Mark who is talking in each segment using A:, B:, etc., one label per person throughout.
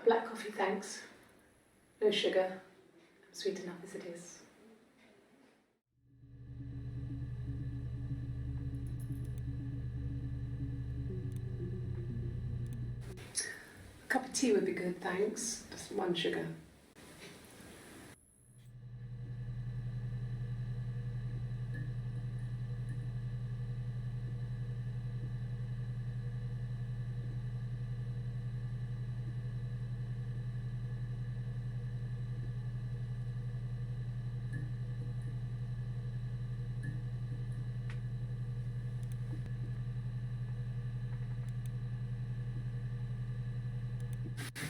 A: Black coffee, thanks. No sugar. Sweet enough as it is. A cup of tea would be good, thanks. Just 1 sugar.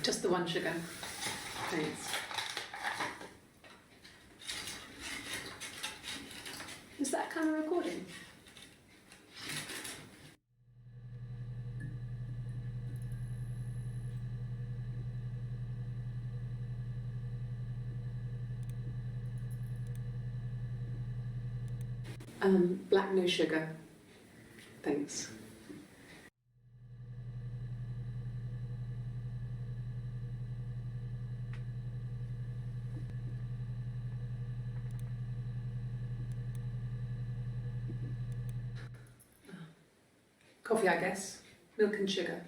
A: Just the 1 sugar. Thanks. Is that kind of recording? Black, no sugar. Thanks. Coffee, I guess. Milk and sugar.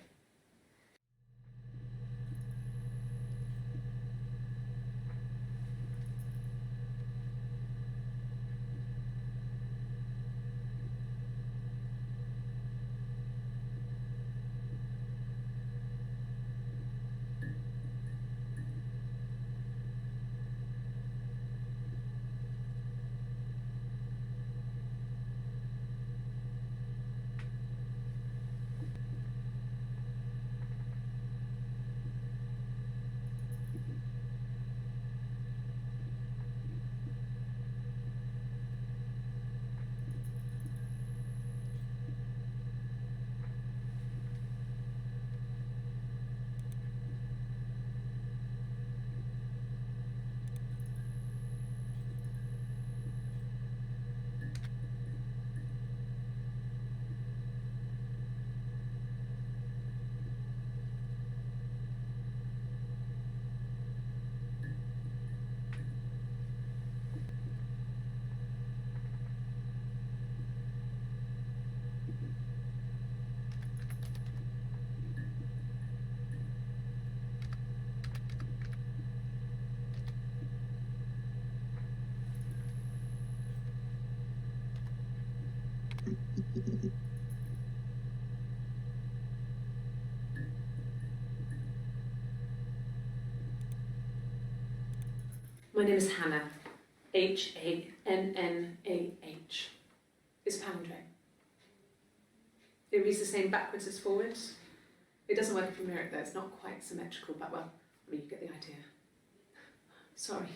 A: My name is Hannah. H-A-N-N-A-H. It's a palindrome. It reads the same backwards as forwards. It doesn't work if you mirror it though, it's not quite symmetrical, but well, I mean, you get the idea. Sorry.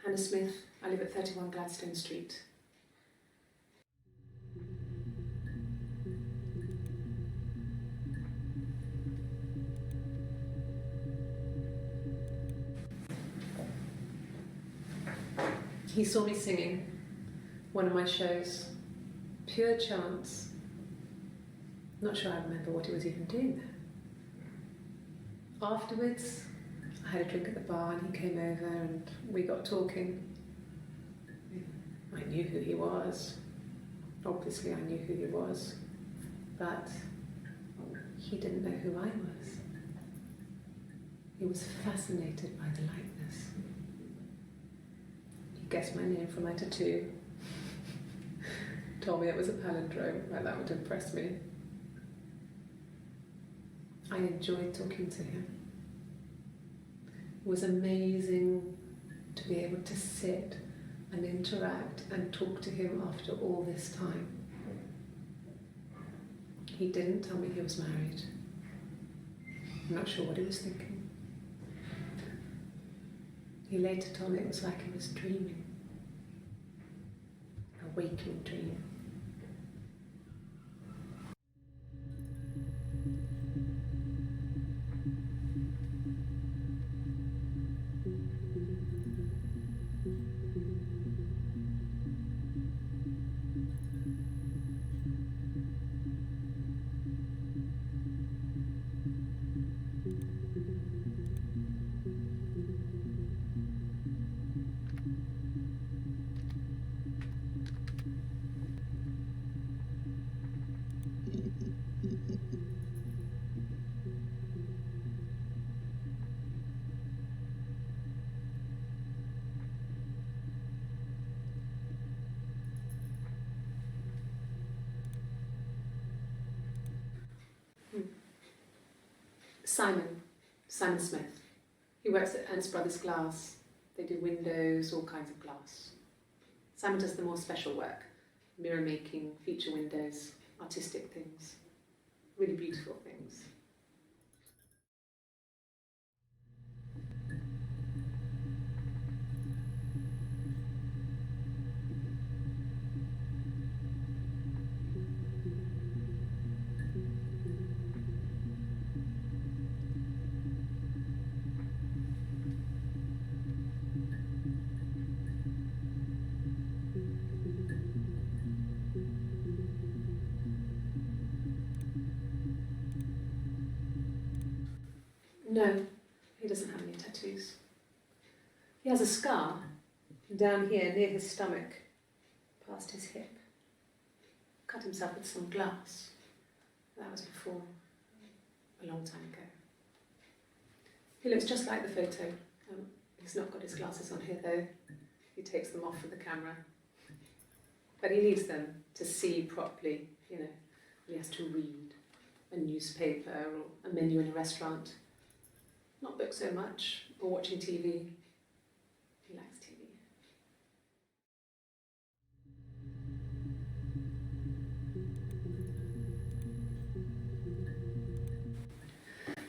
A: Hannah Smith, I live at 31 Gladstone Street. He saw me singing one of my shows. Pure chance. Not sure I remember what he was even doing there. Afterwards, I had a drink at the bar and he came over and we got talking. I knew who he was. Obviously I knew who he was. But he didn't know who I was. He was fascinated by the likeness. He guessed my name from my tattoo. Told me it was a palindrome, like that would impress me. I enjoyed talking to him. It was amazing to be able to sit and interact and talk to him after all this time. He didn't tell me he was married. I'm not sure what he was thinking. He later told me it was like he was dreaming. A waking dream. Simon Smith. He works at Ernst Brothers Glass. They do windows, all kinds of glass. Simon does the more special work, mirror making, feature windows, artistic things, really beautiful things. No, he doesn't have any tattoos. He has a scar down here near his stomach, past his hip. Cut himself with some glass. That was before, a long time ago. He looks just like the photo. He's not got his glasses on here though. He takes them off for the camera. But he needs them to see properly, you know, when he has to read a newspaper or a menu in a restaurant. Not books so much, or watching TV. He likes TV.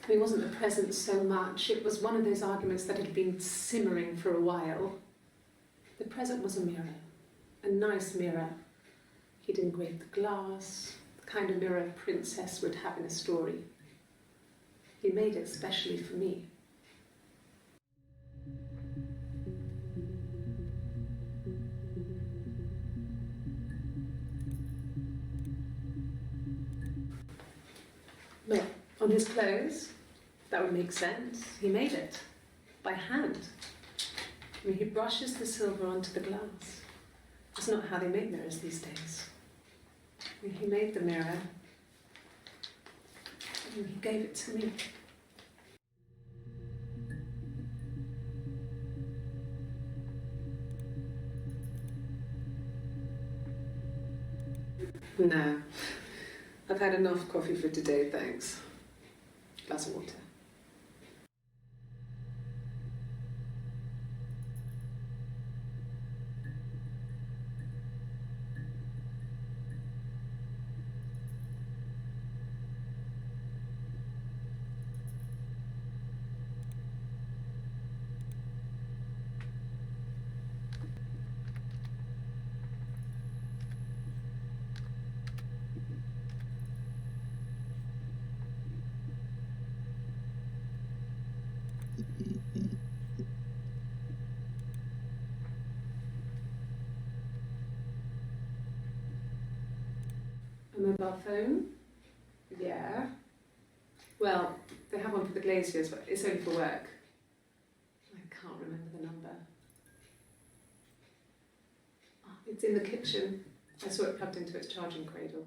A: It wasn't the present so much, it was one of those arguments that had been simmering for a while. The present was a mirror, a nice mirror. He'd engraved the glass, the kind of mirror a princess would have in a story. He made it specially for me. Well, on his clothes, that would make sense. He made it by hand. I mean, he brushes the silver onto the glass. That's not how they make mirrors these days. I mean, he made the mirror and he gave it to me. No, I've had enough coffee for today, thanks. Glass of water. A mobile phone? Yeah. Well, they have one for the Glaziers, but it's only for work. I can't remember the number. Oh, it's in the kitchen. I saw it plugged into its charging cradle.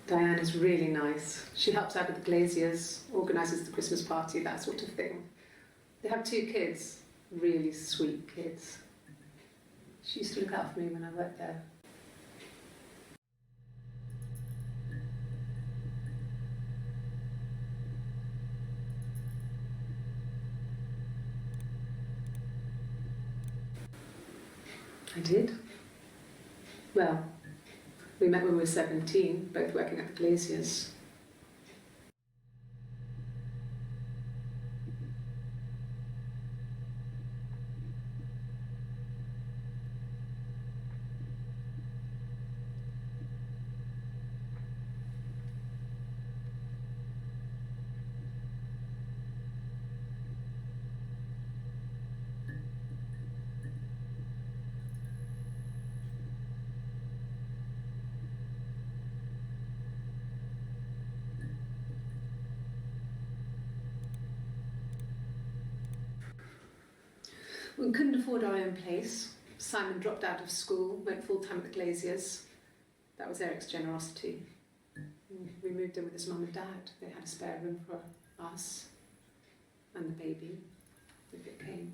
A: Diane is really nice. She helps out with the Glaziers, organises the Christmas party, that sort of thing. They have 2 kids, really sweet kids. She used to look out for me when I worked there. I did. Well, we met when we were 17, both working at the Glaziers. We couldn't afford our own place. Simon dropped out of school, went full-time at the Glaziers. That was Eric's generosity. We moved in with his mum and dad. They had a spare room for us and the baby, if it came.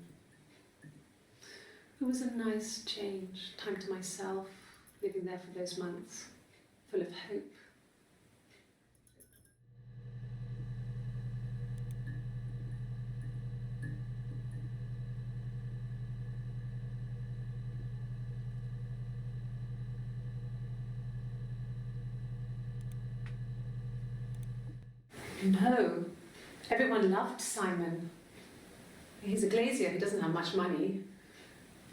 A: It was a nice change, time to myself, living there for those months, full of hope. No, everyone loved Simon. He's a glazier, he doesn't have much money.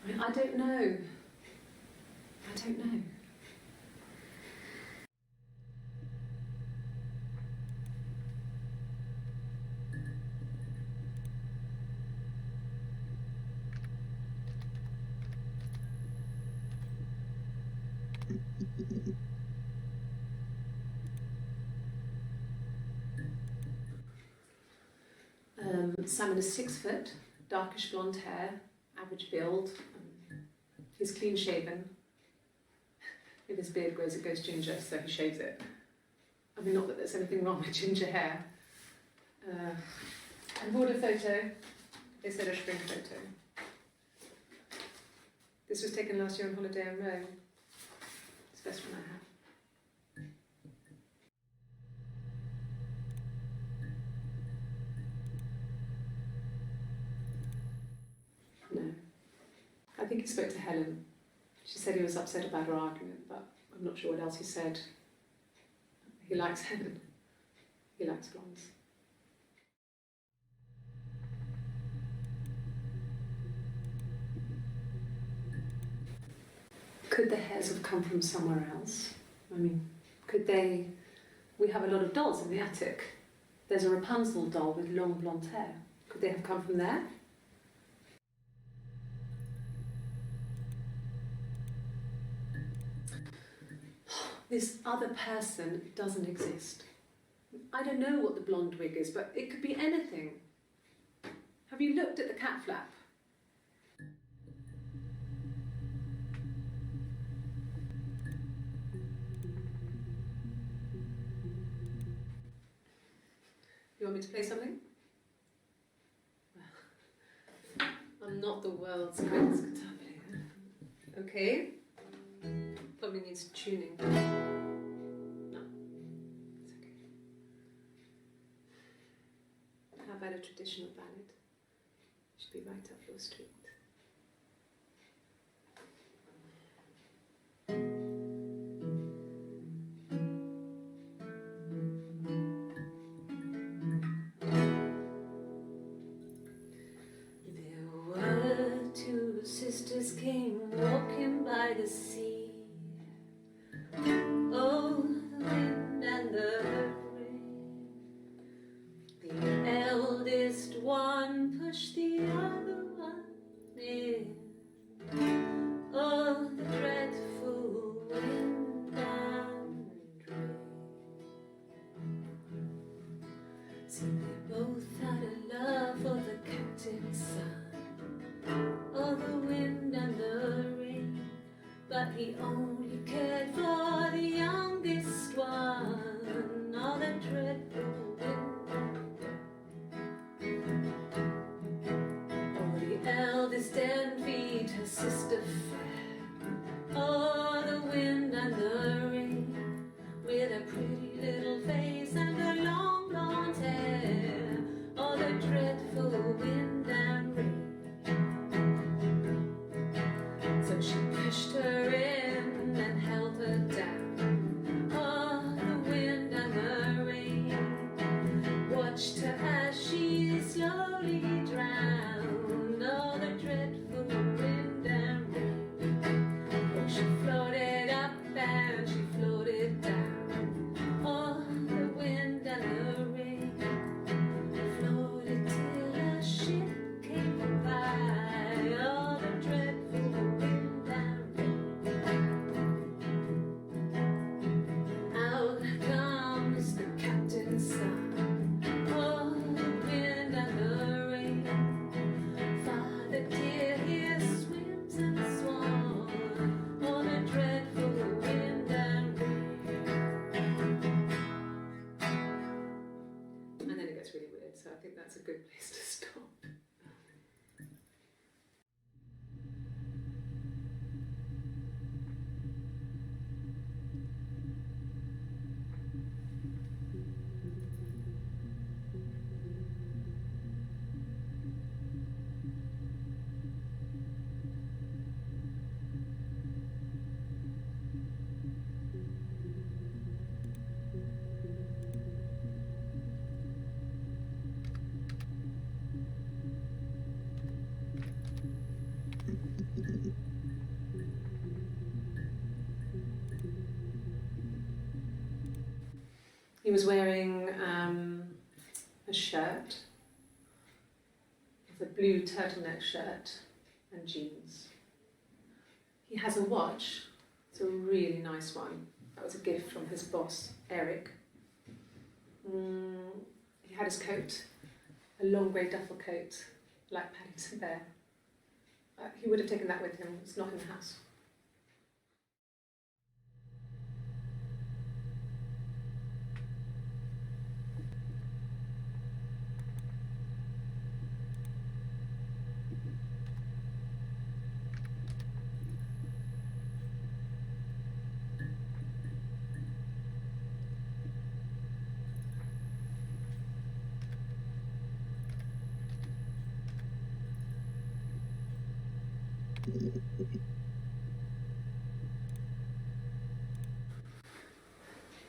A: I don't know. I don't know. Simon is 6 foot, darkish blonde hair, average build. He's clean shaven. If his beard grows, it goes ginger, so he shaves it. I mean, not that there's anything wrong with ginger hair. I bought a photo. They said a spring photo. This was taken last year on holiday in Rome. It's the best one I have. No. I think he spoke to Helen. She said he was upset about her argument, but I'm not sure what else he said. He likes Helen. He likes blondes. Could the hairs have come from somewhere else? I mean, could they... We have a lot of dolls in the attic. There's a Rapunzel doll with long blonde hair. Could they have come from there? This other person doesn't exist. I don't know what the blonde wig is, but it could be anything. Have you looked at the cat flap? You want me to play something? I'm not the world's greatest guitar player. Okay? Probably needs tuning. No, it's okay. How about a traditional ballad? Should be right up your street. There were two sisters came walking by the sea. Oh, the wind and the rain. The eldest one pushed the other one in. Oh, the dreadful wind and rain. See, they both had a love for the captain's son. Oh, the wind and the rain. But he only cared for the youngest one. Oh, the dreadful wind. Oh, the eldest envied her sister fair. Oh, the wind and the rain. With a pretty little face and her long blonde hair. Oh, the dreadful wind and rain. So she pushed her in and held her down. Oh, the wind and the rain. Watched her as she slowly drowned. Oh, the dreadful wind and rain. Oh, she floated up and she floated down. Oh, the wind and the rain. Floated till a ship came by. Oh, the dreadful wind and rain. Out comes the captain's son. Oh, the wind and the rain. Father dear, here swims and swan. Oh, the dreadful wind and rain. And then it gets really weird, so I think that's a good place to stop. He was wearing a shirt, with a blue turtleneck shirt and jeans. He has a watch, it's a really nice one. That was a gift from his boss, Eric. He had his coat, a long grey duffel coat, like Paddington Bear. He would have taken that with him, it's not in the house.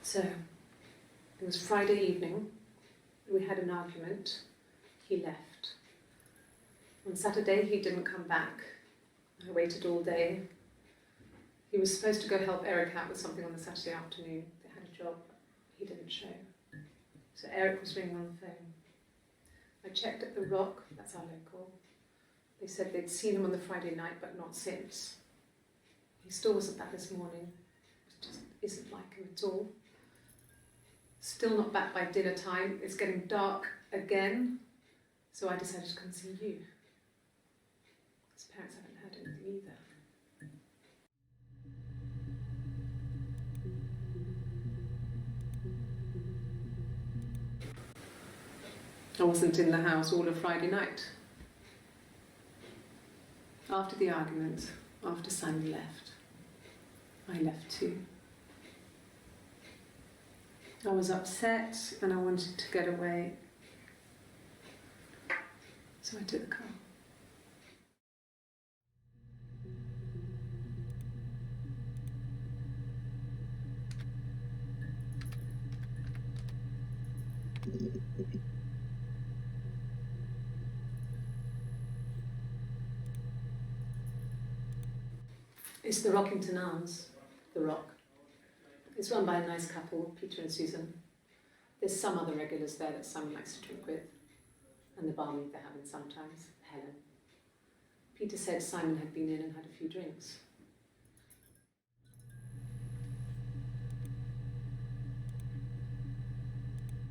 A: So, it was Friday evening, we had an argument, he left. On Saturday he didn't come back, I waited all day. He was supposed to go help Eric out with something on the Saturday afternoon, they had a job, he didn't show. So Eric was ringing on the phone. I checked at the Rock, that's our local. They said they'd seen him on the Friday night but not since. He still wasn't back this morning, it just isn't like him at all. Still not back by dinner time. It's getting dark again, so I decided to come see you. His parents haven't heard anything either. I wasn't in the house all of Friday night. After the argument, after Simon left, I left too. I was upset and I wanted to get away, so I took the car. It's the Rockington Arms, the Rock. It's run by a nice couple, Peter and Susan. There's some other regulars there that Simon likes to drink with, and the barmaid they're having sometimes, Helen. Peter said Simon had been in and had a few drinks.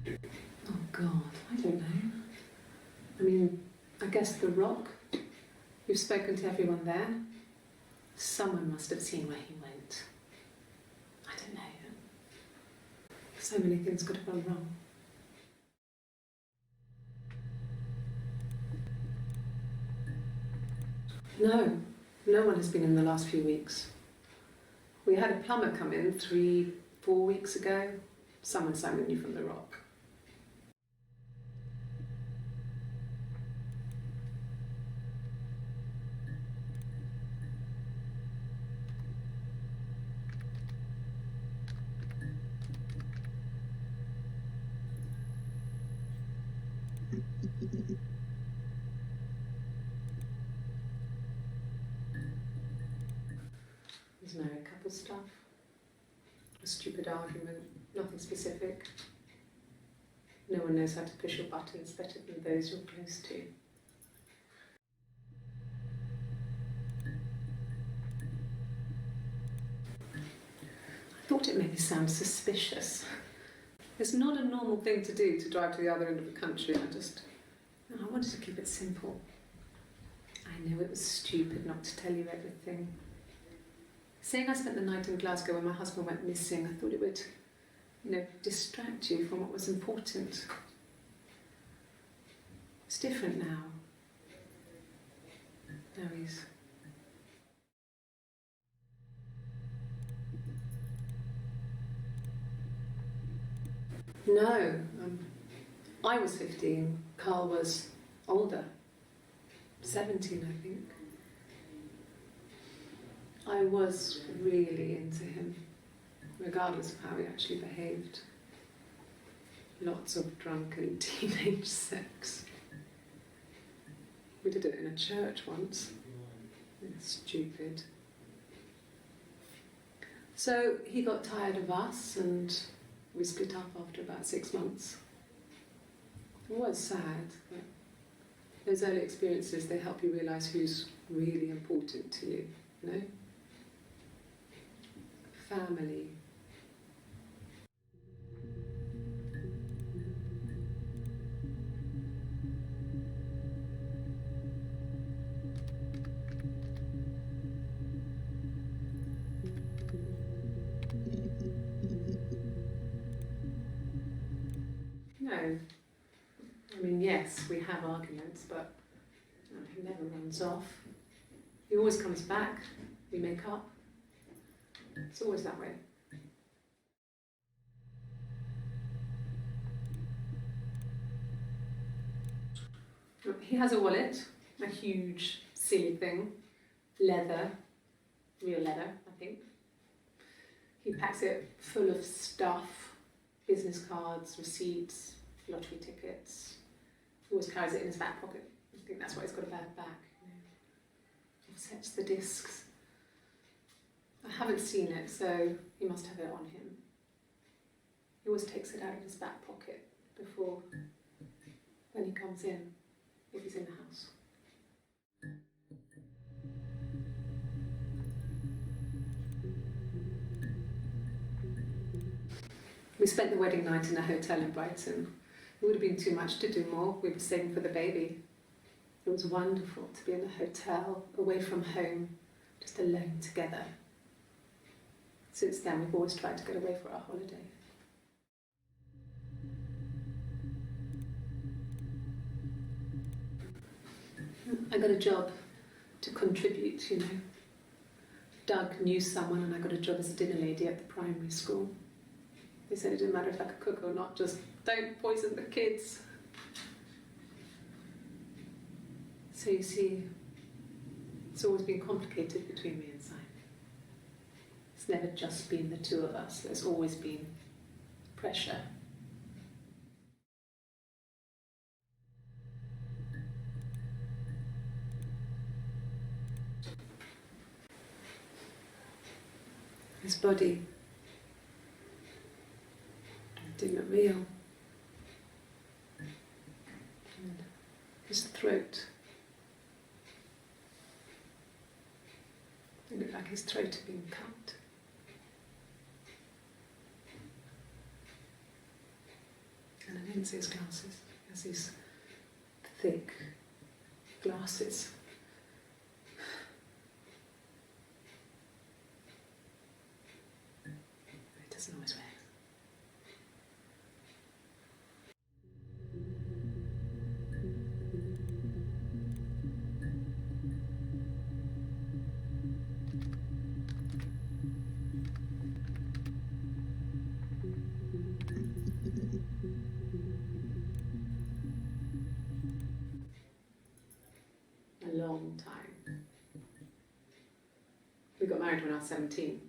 A: Oh God, I don't know. I mean, I guess the Rock. We've spoken to everyone there. Someone must have seen where he went. I don't know. So many things could have gone wrong. No one has been in the last few weeks. We had a plumber come in 3-4 weeks ago. Someone Simon knew from the Rock. There's married couple stuff, a stupid argument, nothing specific. No one knows how to push your buttons better than those you're close to. I thought it made me sound suspicious. It's not a normal thing to do to drive to the other end of the country. I wanted to keep it simple. I know it was stupid not to tell you everything. Saying I spent the night in Glasgow when my husband went missing, I thought it would, distract you from what was important. It's different now. Now he's... No, I was 15, Carl was older, 17 I think. I was really into him, regardless of how he actually behaved. Lots of drunken teenage sex. We did it in a church once. It's stupid. So he got tired of us and We split up after about 6 months. It was sad, but those early experiences, they help you realise who's really important to you, you know? Family. No, I mean, yes, we have arguments, but he never runs off. He always comes back, we make up. It's always that way. He has a wallet, a huge, silly thing, leather, real leather, I think. He packs it full of stuff, business cards, receipts, lottery tickets. He always carries it in his back pocket. I think that's why he's got a bad back. He sets the discs. I haven't seen it, so he must have it on him. He always takes it out of his back pocket before, when he comes in, if he's in the house. We spent the wedding night in a hotel in Brighton. It would have been too much to do more. We were saving for the baby. It was wonderful to be in a hotel, away from home, just alone together. Since then, we've always tried to get away for our holiday. I got a job to contribute, you know. Doug knew someone and I got a job as a dinner lady at the primary school. They said it didn't matter if I could cook or not, just don't poison the kids. So you see, it's always been complicated between me and Simon. It's never just been the two of us, there's always been pressure. His body didn't look real. And his throat. It looked like his throat had been cut. And I didn't see his glasses. He has these thick glasses. He doesn't always wear. A long time. We got married when I was 17.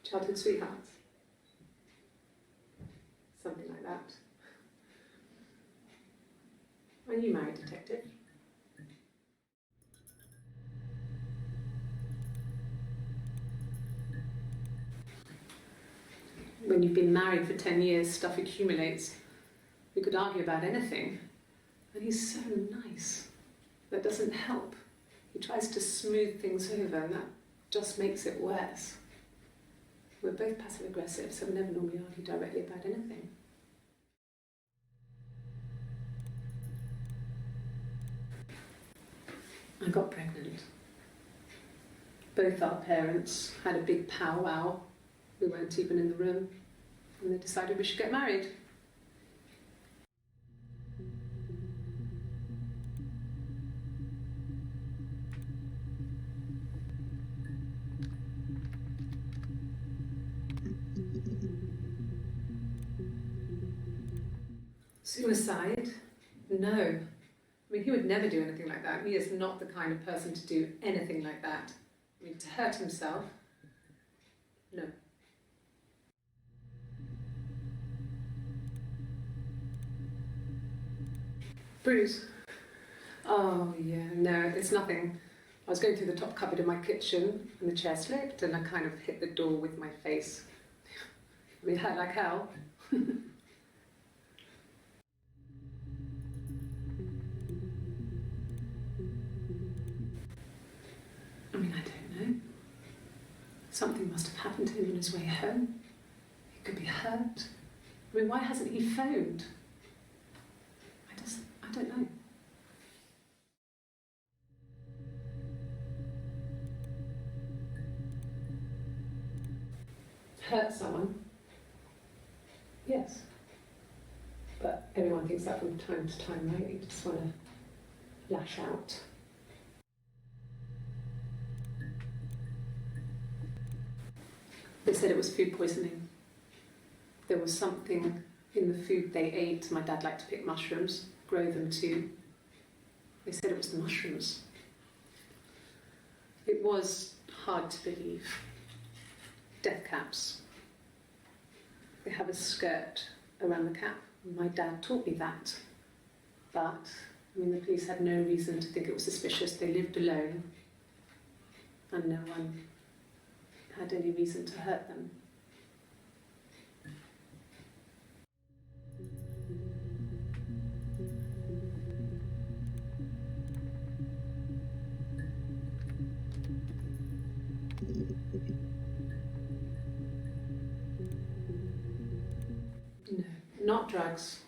A: Childhood sweethearts. Something like that. Are you married, detective? When you've been married for 10 years, stuff accumulates. We could argue about anything. And he's so nice. That doesn't help. He tries to smooth things over and that just makes it worse. We're both passive aggressive, so we never normally argue directly about anything. I got pregnant. Both our parents had a big powwow. We weren't even in the room. And they decided we should get married. Suicide? No. I mean, he would never do anything like that. He is not the kind of person to do anything like that. I mean, to hurt himself? No. Bruce? Oh, yeah, no, it's nothing I was going through the top cupboard in my kitchen and the chair slipped and I kind of hit the door with my face. I mean, it hurt like hell. I mean, I don't know. Something must have happened to him on his way home. He could be hurt. I mean, why hasn't he phoned? I don't know. Hurt someone? Yes. But everyone thinks that from time to time, right? You just want to lash out. They said it was food poisoning. There was something in the food they ate. My dad liked to pick mushrooms, grow them too. They said it was the mushrooms. It was hard to believe. Death caps. They have a skirt around the cap. My dad taught me that. But, I mean, the police had no reason to think it was suspicious. They lived alone and no one had any reason to hurt them. No, not drugs.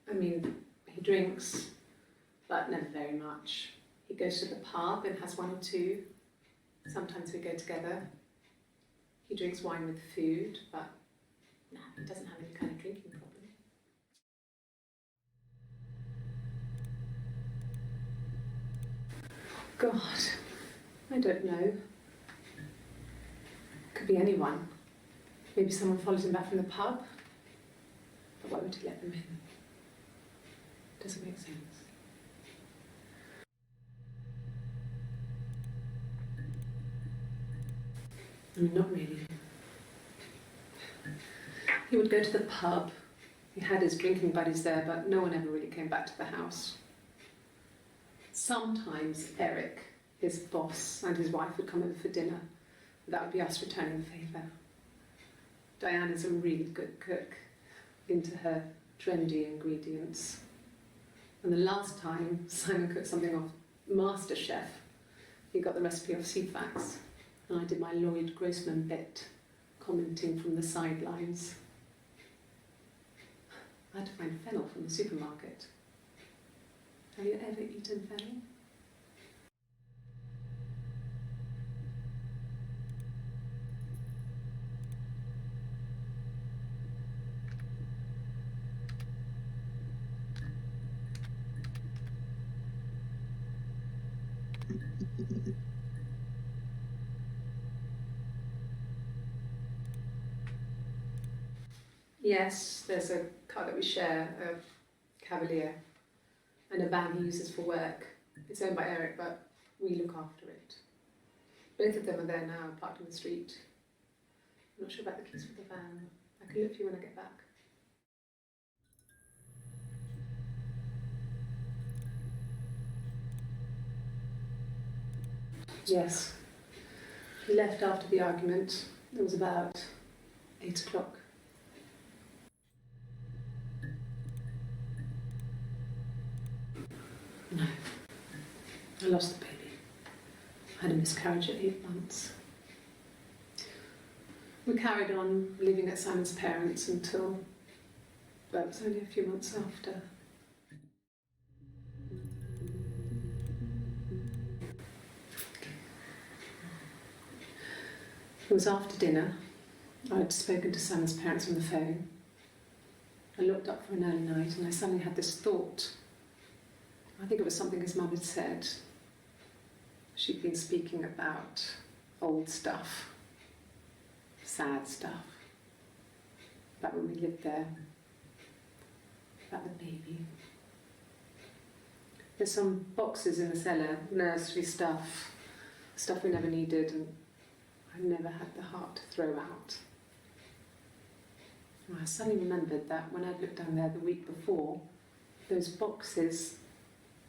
A: I mean, he drinks, but never very much. He goes to the pub and has one or two. Sometimes we go together. He drinks wine with food, but no, he doesn't have any kind of drinking problem. God, I don't know. Could be anyone. Maybe someone follows him back from the pub. But why would he let them in? Doesn't make sense. I mean, not really. He would go to the pub. He had his drinking buddies there, but no one ever really came back to the house. Sometimes Eric, his boss, and his wife would come over for dinner. That would be us returning the favour. Diana's a really good cook, into her trendy ingredients. And the last time Simon cooked something off MasterChef, he got the recipe off CFAX, and I did my Lloyd Grossman bit, commenting from the sidelines. I had to find fennel from the supermarket. Have you ever eaten fennel? Yes, there's a car that we share, a Cavalier, and a van he uses for work. It's owned by Eric, but we look after it. Both of them are there now, parked on the street. I'm not sure about the keys for the van. I can look for you when I get back. Yes. He left after the argument. It was about 8 o'clock. No. I lost the baby. I had a miscarriage at 8 months. We carried on living at Simon's parents until, well, it was only a few months after. It was after dinner. I'd spoken to Simon's parents on the phone. I looked up for an early night and I suddenly had this thought. I think it was something his mum had said. She'd been speaking about old stuff, sad stuff, about when we lived there, about the baby. There's some boxes in the cellar, nursery stuff, stuff we never needed and I never had the heart to throw out. And I suddenly remembered that when I'd looked down there the week before, those boxes,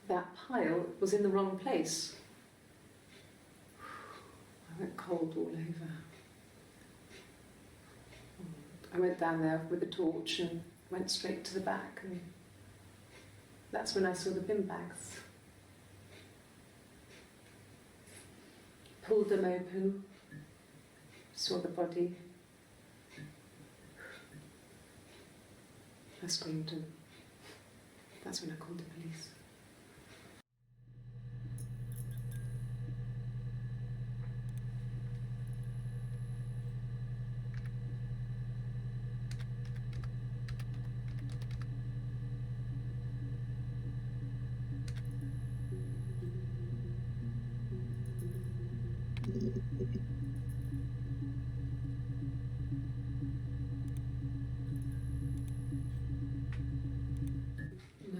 A: that pile was in the wrong place. I went cold all over. I went down there with a torch and went straight to the back, and that's when I saw the bin bags. Pulled them open, saw the body. I screamed, and that's when I called the police.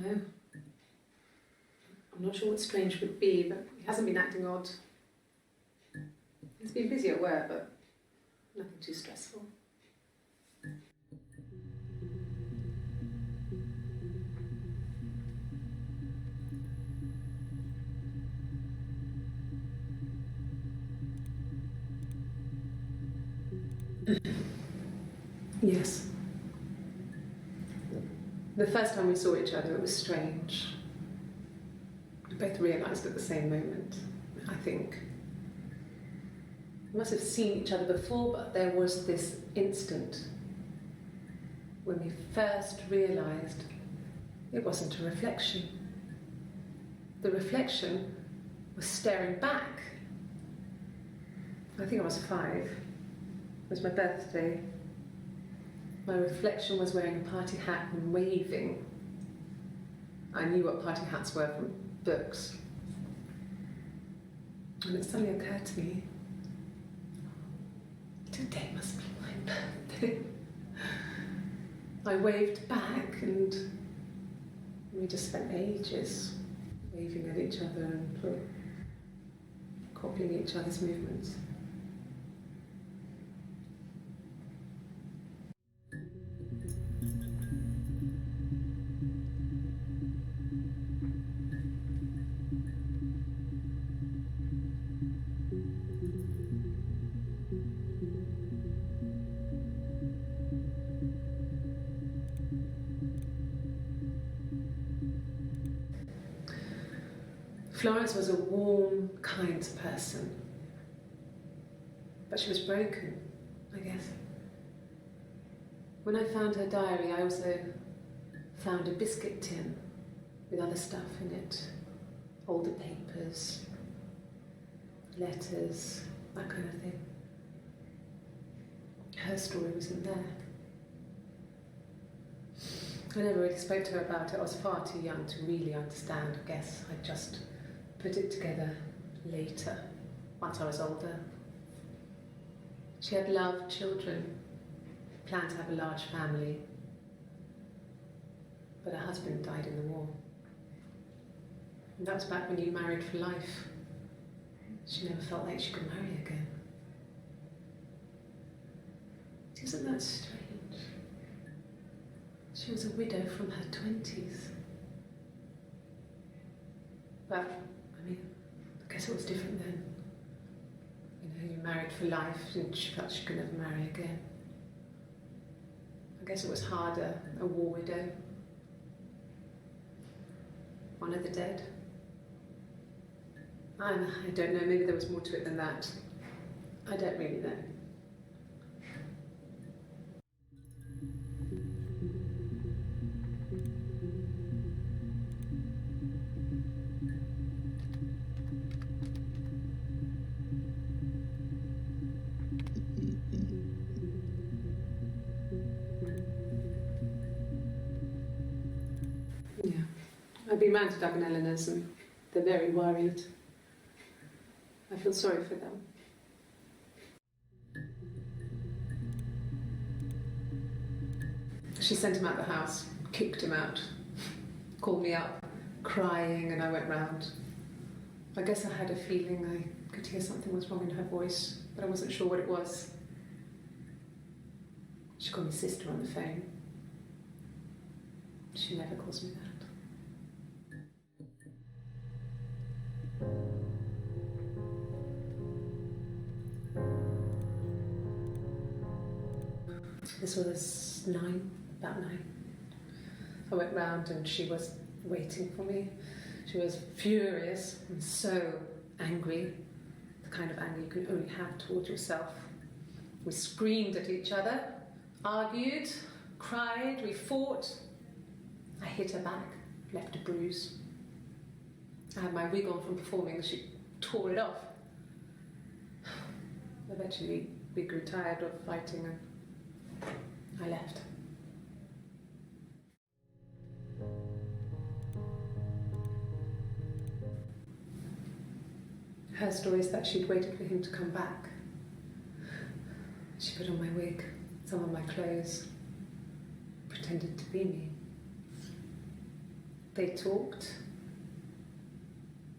A: No. I'm not sure what strange would be, but he hasn't been acting odd. He's been busy at work, but nothing too stressful. Yes. The first time we saw each other, it was strange. We both realised at the same moment, I think. We must have seen each other before, but there was this instant when we first realised it wasn't a reflection. The reflection was staring back. I think I was 5. It was my birthday. My reflection was wearing a party hat and waving. I knew what party hats were from books. And it suddenly occurred to me, today must be my birthday. I waved back, and we just spent ages waving at each other and copying each other's movements. Florence was a warm, kind person, but she was broken, I guess. When I found her diary, I also found a biscuit tin with other stuff in it, older papers, letters, that kind of thing. Her story was in there. I never really spoke to her about it. I was far too young to really understand, I guess. I just put it together later, once I was older. She had loved children, planned to have a large family, but her husband died in the war. And that was back when you married for life. She never felt like she could marry again. Isn't that strange? She was a widow from her 20s. But, I mean, I guess it was different then. You know, you married for life and she felt she could never marry again. I guess it was harder, a war widow. One of the dead. I don't know, maybe there was more to it than that. I don't really know. Yeah, I've been round to Doug and Eleanor's and they're very worried. I feel sorry for them. She sent him out the house, kicked him out, called me up, crying, and I went round. I guess I had a feeling I could hear something was wrong in her voice, but I wasn't sure what it was. She called me sister on the phone. She never calls me that. This was about 9. I went round and she was waiting for me. She was furious and so angry, the kind of anger you can only have towards yourself. We screamed at each other, argued, cried, we fought. I hit her back, left a bruise. I had my wig on from performing and she tore it off. Eventually we grew tired of fighting and I left. Her story is that she'd waited for him to come back. She put on my wig, some of my clothes, pretended to be me. They talked.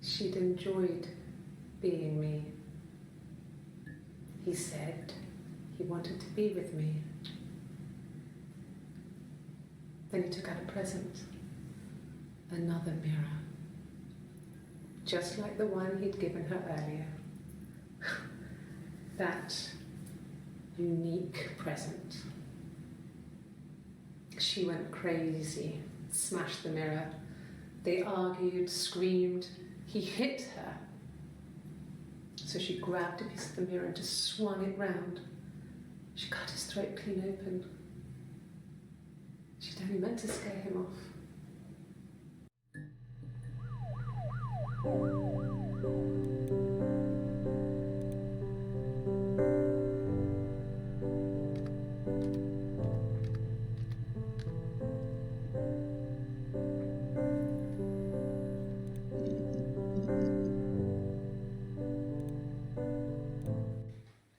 A: She'd enjoyed being me. He said he wanted to be with me. Then he took out a present, another mirror, just like the one he'd given her earlier. That unique present. She went crazy, smashed the mirror. They argued, screamed. He hit her. So she grabbed a piece of the mirror and just swung it round. She cut his throat clean open. She'd only meant to scare him off.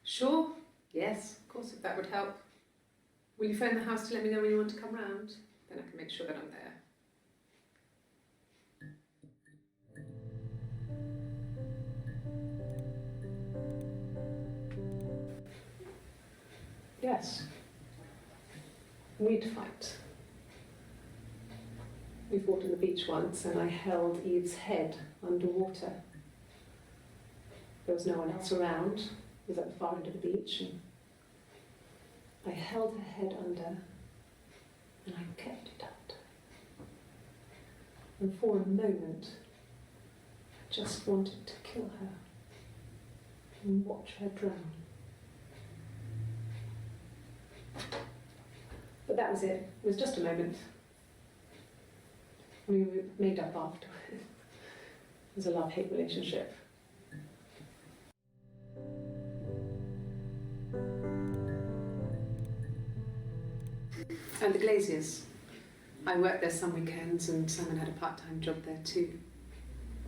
A: Sure, yes, of course, if that would help. Will you phone the house to let me know when you want to come round? Then I can make sure that I'm there. Yes. We'd fight. We fought on the beach once and I held Eve's head underwater. There was no one else around. It was at the far end of the beach and I held her head under and I kept it out. And for a moment, I just wanted to kill her and watch her drown. But that was it. It was just a moment. We were made up after. It was a love-hate relationship. And the Glaziers. I worked there some weekends and Simon had a part-time job there too.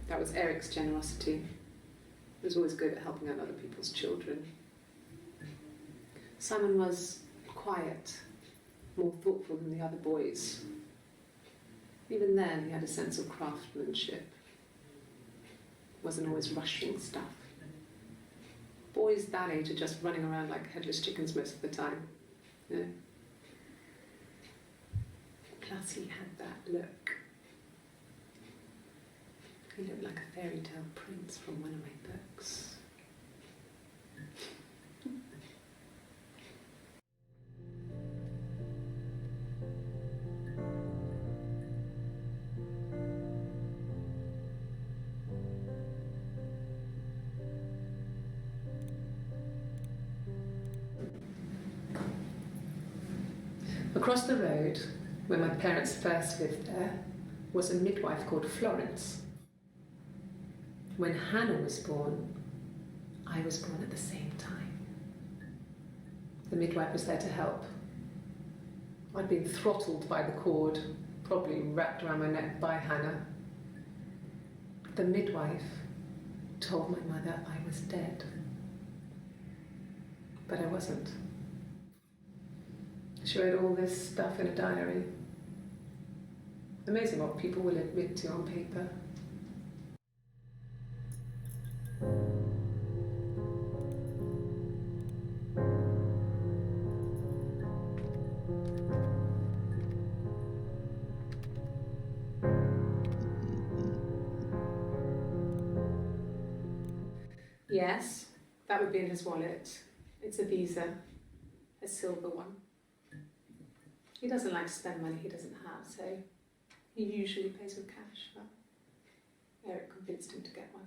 A: That was Eric's generosity. He was always good at helping out other people's children. Simon was quiet, more thoughtful than the other boys. Even then, he had a sense of craftsmanship. Wasn't always rushing stuff. Boys that age are just running around like headless chickens most of the time. You know? Plus, he had that look. He looked like a fairy tale prince from one of my books. Across the road, where my parents first lived there, was a midwife called Florence. When Hannah was born, I was born at the same time. The midwife was there to help. I'd been throttled by the cord, probably wrapped around my neck by Hannah. The midwife told my mother I was dead, but I wasn't. She wrote all this stuff in a diary. Amazing what people will admit to on paper. Yes, that would be in his wallet. It's a Visa, a silver one. He doesn't like to spend money he doesn't have, so he usually pays with cash, but Eric convinced him to get one.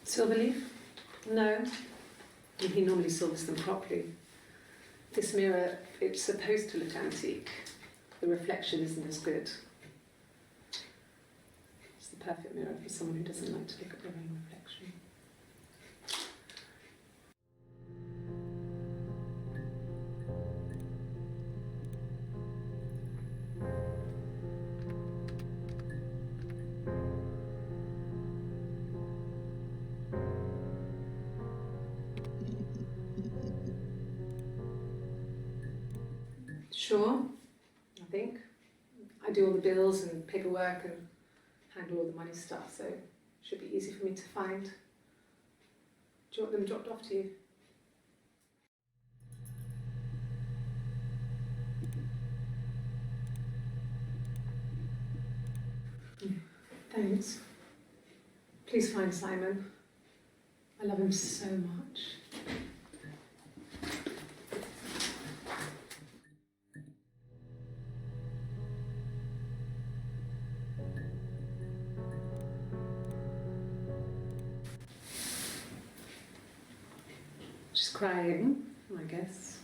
A: Silver leaf? No. He normally silvers them properly. This mirror, it's supposed to look antique. The reflection isn't as good. It's the perfect mirror for someone who doesn't like to look at their own reflection. Sure, I think. I do all the bills and paperwork and handle all the money stuff, so it should be easy for me to find. Do you want them dropped off to you? Thanks. Please find Simon. I love him so much. She's crying, I guess.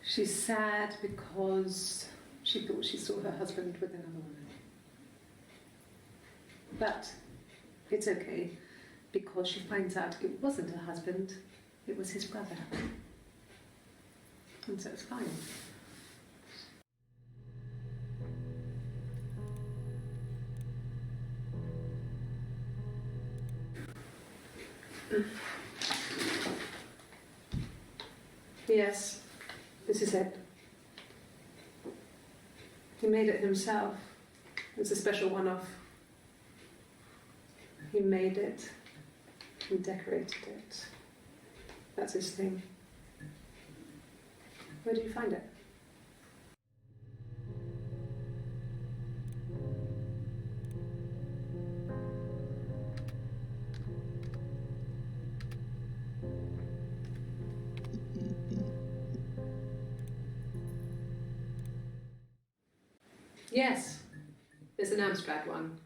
A: She's sad because she thought she saw her husband with another woman. But it's okay, because she finds out it wasn't her husband, it was his brother. And so it's fine. Yes, this is it. He made it himself. It's a special one-off. He made it and decorated it. That's his thing. Where did you find it? Yes, there's an Amstrad one.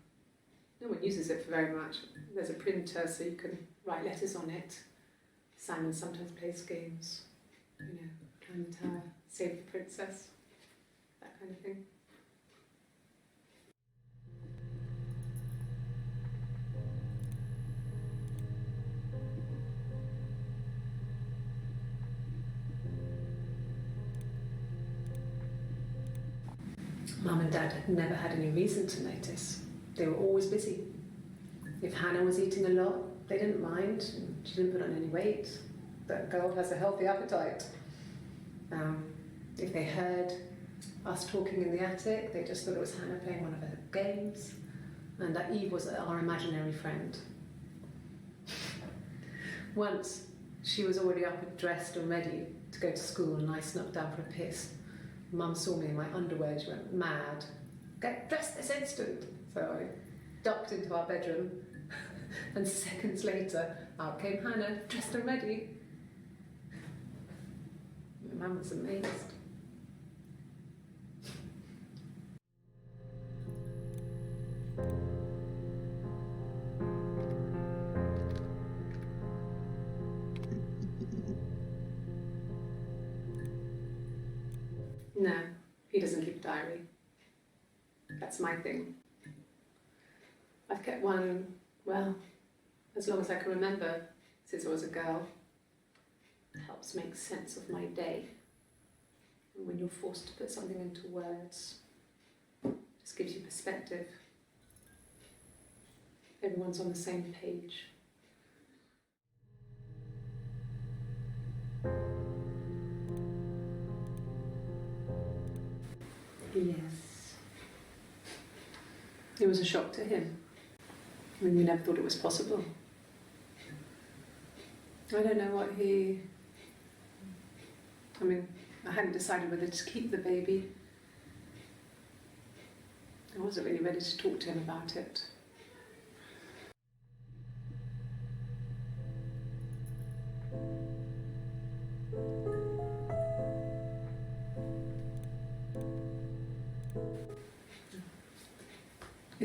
A: No one uses it for very much. There's a printer so you can write letters on it. Simon sometimes plays games, climb the tower, save the princess, that kind of thing. Mum and Dad had never had any reason to notice. They were always busy. If Hannah was eating a lot, they didn't mind. She didn't put on any weight. That girl has a healthy appetite. If they heard us talking in the attic, they just thought it was Hannah playing one of her games, and that Eve was our imaginary friend. Once, she was already up and dressed and ready to go to school, and I snuck down for a piss. Mum saw me in my underwear, she went mad. Get dressed this instant! So I ducked into our bedroom, and seconds later, out came Hannah, dressed and ready. Mum was amazed. No, he doesn't keep a diary. That's my thing. I've kept one, well, as long as I can remember, since I was a girl. It helps make sense of my day. And when you're forced to put something into words, it just gives you perspective. Everyone's on the same page. Yes. It was a shock to him. I mean, we never thought it was possible. I don't know what I hadn't decided whether to keep the baby. I wasn't really ready to talk to him about it.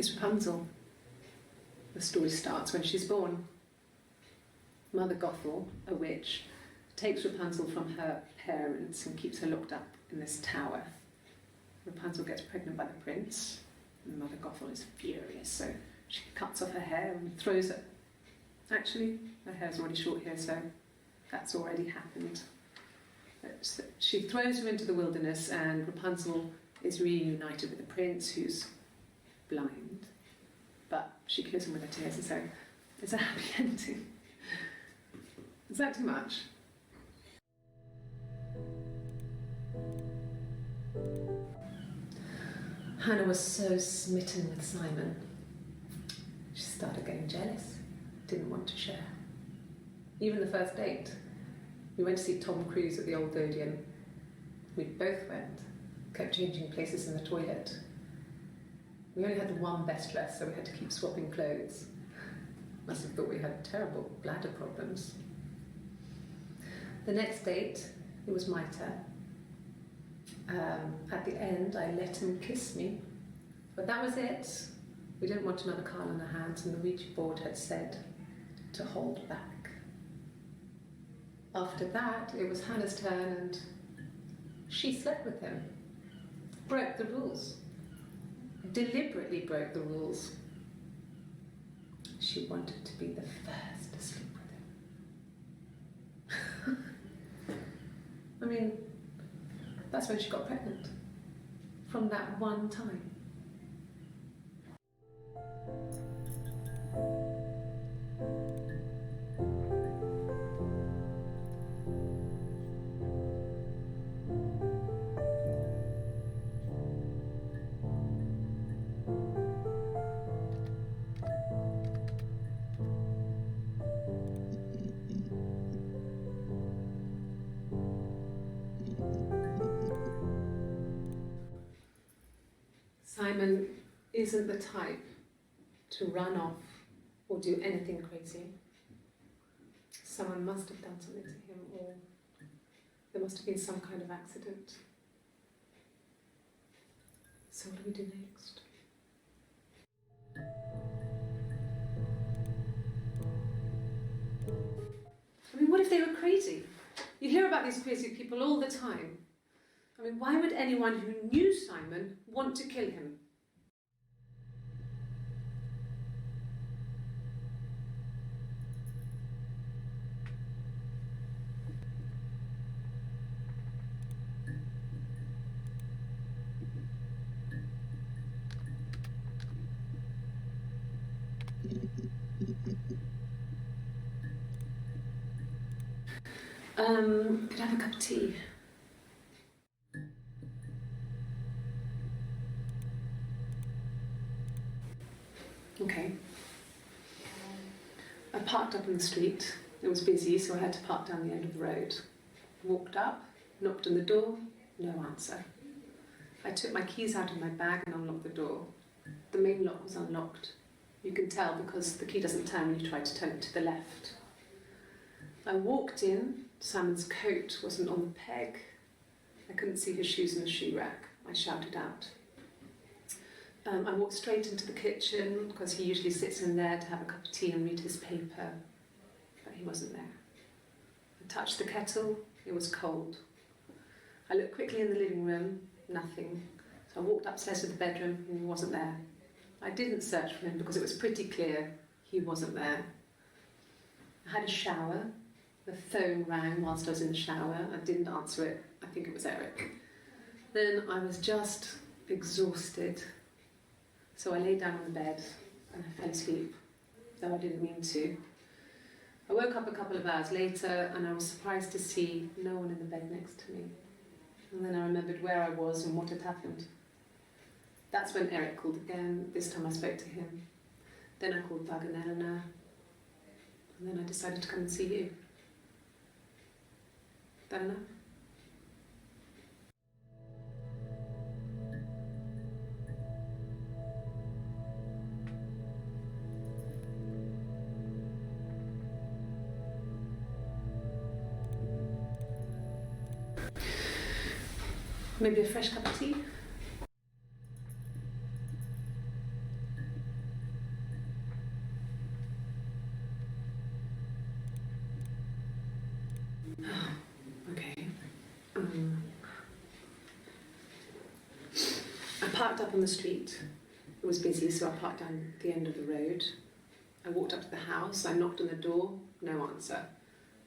A: is Rapunzel. The story starts when she's born. Mother Gothel, a witch, takes Rapunzel from her parents and keeps her locked up in this tower. Rapunzel gets pregnant by the prince, and Mother Gothel is furious, so she cuts off her hair and throws it. Actually, her hair's already short here, so that's already happened. So she throws her into the wilderness, and Rapunzel is reunited with the prince, who's blind, but she kills him with her tears, and so it's a happy ending. Is that too much? Hannah was so smitten with Simon. She started getting jealous, didn't want to share. Even the first date, we went to see Tom Cruise at the Old Odeon. We both went, kept changing places in the toilet. We only had the one best dress, so we had to keep swapping clothes. Must have thought we had terrible bladder problems. The next date, it was my turn. At the end, I let him kiss me, but that was it. We didn't want another Carl on our hands, and the Ouija board had said to hold back. After that, it was Hannah's turn, and she slept with him. Broke the rules. Deliberately broke the rules. She wanted to be the first to sleep with him. I mean, that's when she got pregnant. From that one time. Simon isn't the type to run off or do anything crazy. Someone must have done something to him, or there must have been some kind of accident. So what do we do next? I mean, what if they were crazy? You hear about these crazy people all the time. I mean, why would anyone who knew Simon want to kill him? Could I have a cup of tea? Okay. I parked up in the street. It was busy, so I had to park down the end of the road. Walked up, knocked on the door, no answer. I took my keys out of my bag and unlocked the door. The main lock was unlocked. You can tell because the key doesn't turn when you try to turn it to the left. I walked in. Simon's coat wasn't on the peg. I couldn't see his shoes in the shoe rack. I shouted out. I walked straight into the kitchen because he usually sits in there to have a cup of tea and read his paper, but he wasn't there. I touched the kettle, it was cold. I looked quickly in the living room, nothing. So I walked upstairs to the bedroom and he wasn't there. I didn't search for him because it was pretty clear he wasn't there. I had a shower. The phone rang whilst I was in the shower. I didn't answer it. I think it was Eric. Then I was just exhausted. So I lay down on the bed and I fell asleep, though I didn't mean to. I woke up a couple of hours later and I was surprised to see no one in the bed next to me. And then I remembered where I was and what had happened. That's when Eric called again. This time I spoke to him. Then I called Doug and Eleanor. And then I decided to come and see you. That enough? Maybe a fresh cup of tea? parked up on the street. It was busy, so I parked down the end of the road. I walked up to the house, I knocked on the door, no answer.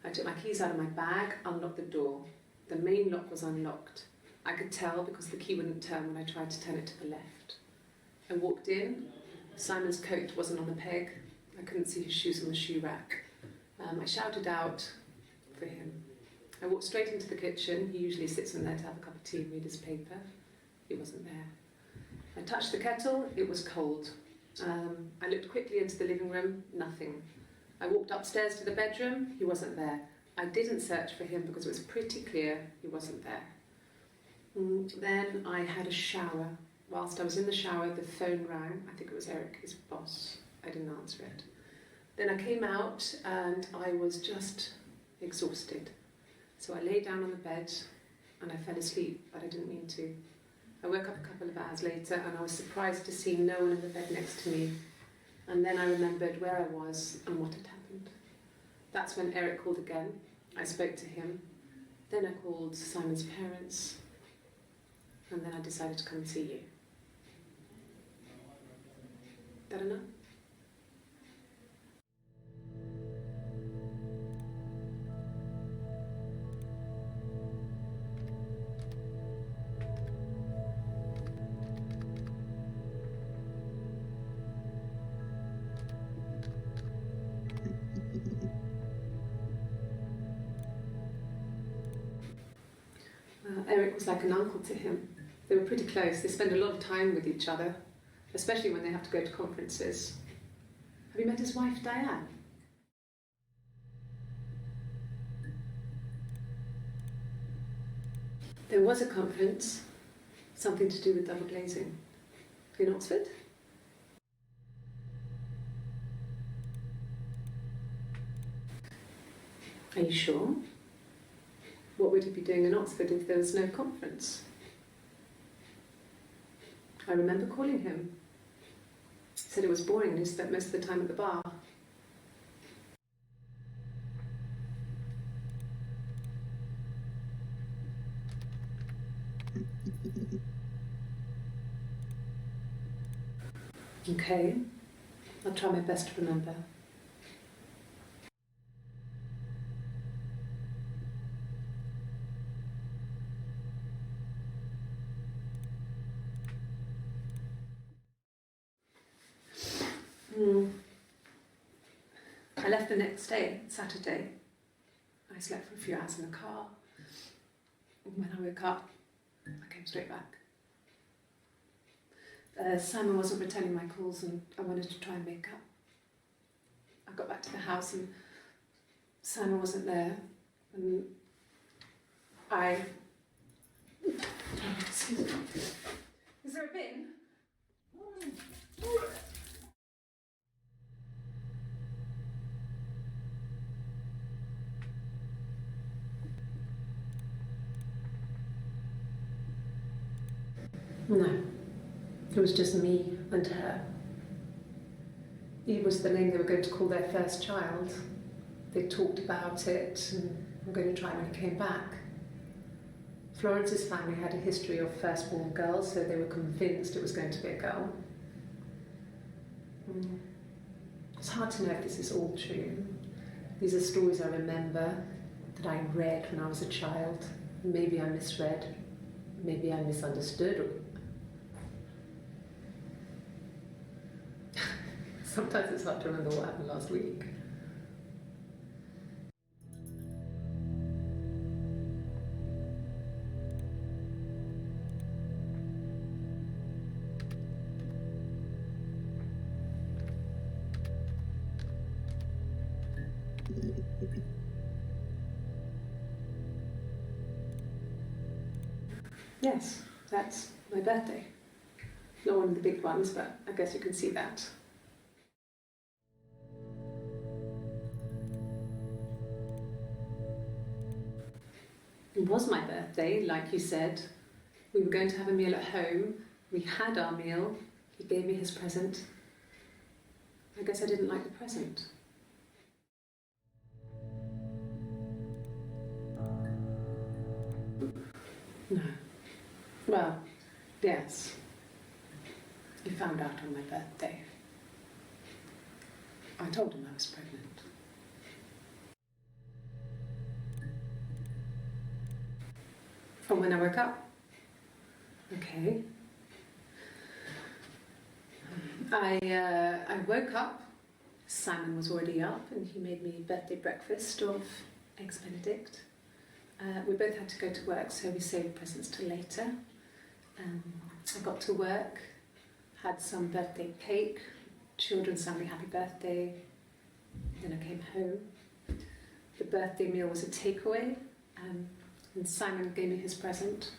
A: I took my keys out of my bag, unlocked the door. The main lock was unlocked. I could tell because the key wouldn't turn when I tried to turn it to the left. I walked in. Simon's coat wasn't on the peg. I couldn't see his shoes on the shoe rack. I shouted out for him. I walked straight into the kitchen. He usually sits in there to have a cup of tea and read his paper. He wasn't there. I touched the kettle. It was cold. I looked quickly into the living room. Nothing. I walked upstairs to the bedroom. He wasn't there. I didn't search for him because it was pretty clear he wasn't there. Then I had a shower. Whilst I was in the shower, the phone rang. I think it was Eric, his boss. I didn't answer it. Then I came out and I was just exhausted. So I lay down on the bed and I fell asleep, but I didn't mean to. I woke up a couple of hours later and I was surprised to see no one in the bed next to me. And then I remembered where I was and what had happened. That's when Eric called again. I spoke to him. Then I called Simon's parents. And then I decided to come and see you. That enough? Eric was like an uncle to him. They were pretty close. They spend a lot of time with each other, especially when they have to go to conferences. Have you met his wife, Diane? There was a conference, something to do with double glazing, in Oxford. Are you sure? What would he be doing in Oxford if there was no conference? I remember calling him. He said it was boring and he spent most of the time at the bar. Okay, I'll try my best to remember. I left the next day, Saturday. I slept for a few hours in the car. When I woke up, I came straight back. Simon wasn't returning my calls and I wanted to try and make up. I got back to the house and Simon wasn't there. And I... Excuse me. Is there a bin? No, it was just me and her. Eve was the name they were going to call their first child. They talked about it and were going to try when he came back. Florence's family had a history of firstborn girls, so they were convinced it was going to be a girl. It's hard to know if this is all true. These are stories I remember, that I read when I was a child. Maybe I misread, maybe I misunderstood. Sometimes it's hard to remember what happened last week. Yes, that's my birthday. Not one of the big ones, but I guess you can see that. It was my birthday, like you said. We were going to have a meal at home. We had our meal. He gave me his present. I guess I didn't like the present. No. Well, yes. He found out on my birthday. I told him I was pregnant. From when I woke up. Okay. I woke up, Simon was already up and he made me birthday breakfast of Eggs Benedict. We both had to go to work, so we saved presents till later. I got to work, had some birthday cake, children sang me happy birthday, then I came home. The birthday meal was a takeaway, and Simon gave me his present,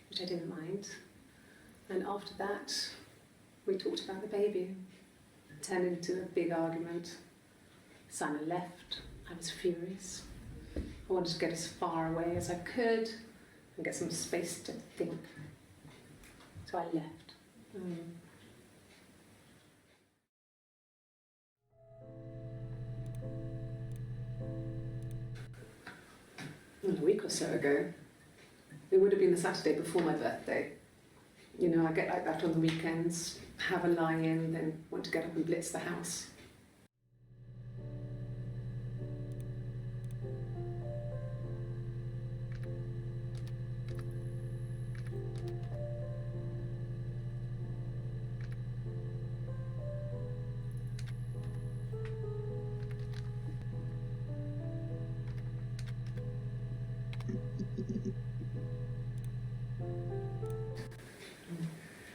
A: which I didn't mind. And after that, we talked about the baby. It turned into a big argument. Simon left. I was furious. I wanted to get as far away as I could and get some space to think. So I left. A week or so ago, it would have been the Saturday before my birthday. You know, I get like that on the weekends, have a lie-in, then want to get up and blitz the house.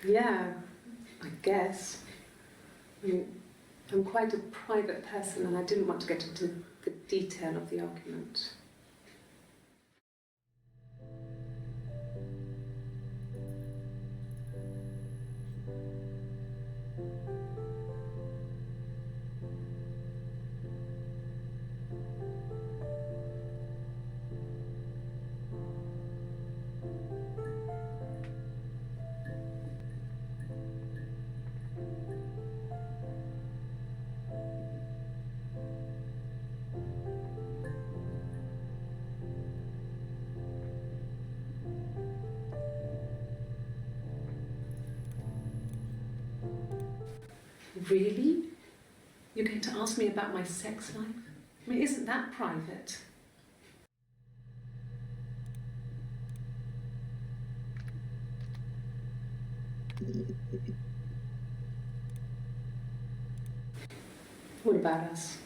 A: Yeah, I guess. I mean, I'm quite a private person and I didn't want to get into the detail of the argument. Really? You're going to ask me about my sex life? I mean, isn't that private? What about us?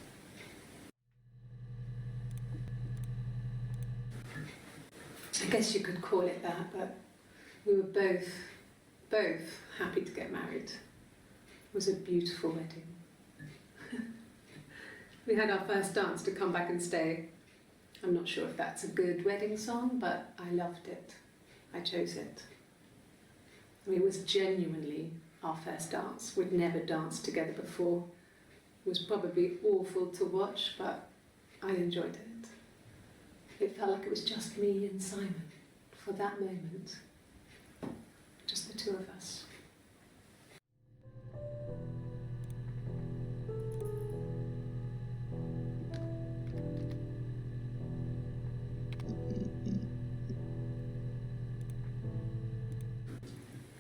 A: I guess you could call it that, but we were both happy to get married. It was a beautiful wedding. We had our first dance to Come Back and Stay. I'm not sure if that's a good wedding song, but I loved it. I chose it. I mean, it was genuinely our first dance. We'd never danced together before. It was probably awful to watch, but I enjoyed it. It felt like it was just me and Simon for that moment. Just the two of us.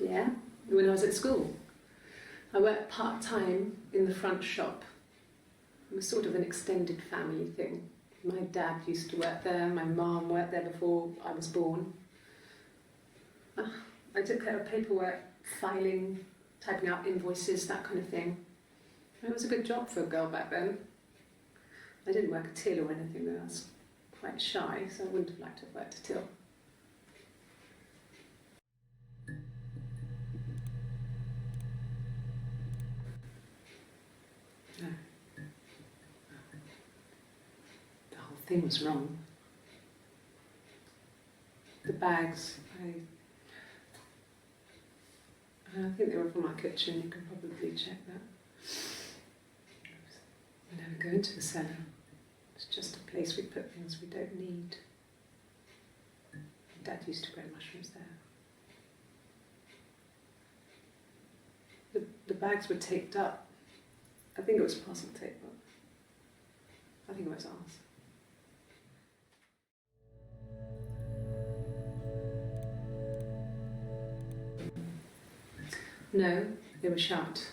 A: Yeah, when I was at school. I worked part-time in the front shop. It was sort of an extended family thing. My dad used to work there, my mum worked there before I was born. I took care of paperwork, filing, typing out invoices, that kind of thing. It was a good job for a girl back then. I didn't work a till or anything though. I was quite shy, so I wouldn't have liked to have worked a till. No. The whole thing was wrong. The bags, I think they were from our kitchen, you can probably check that. We never go into the cellar. It's just a place we put things we don't need. Dad used to grow mushrooms there. The bags were taped up. I think it was parcel tape, but I think it was ours. No, They were shut.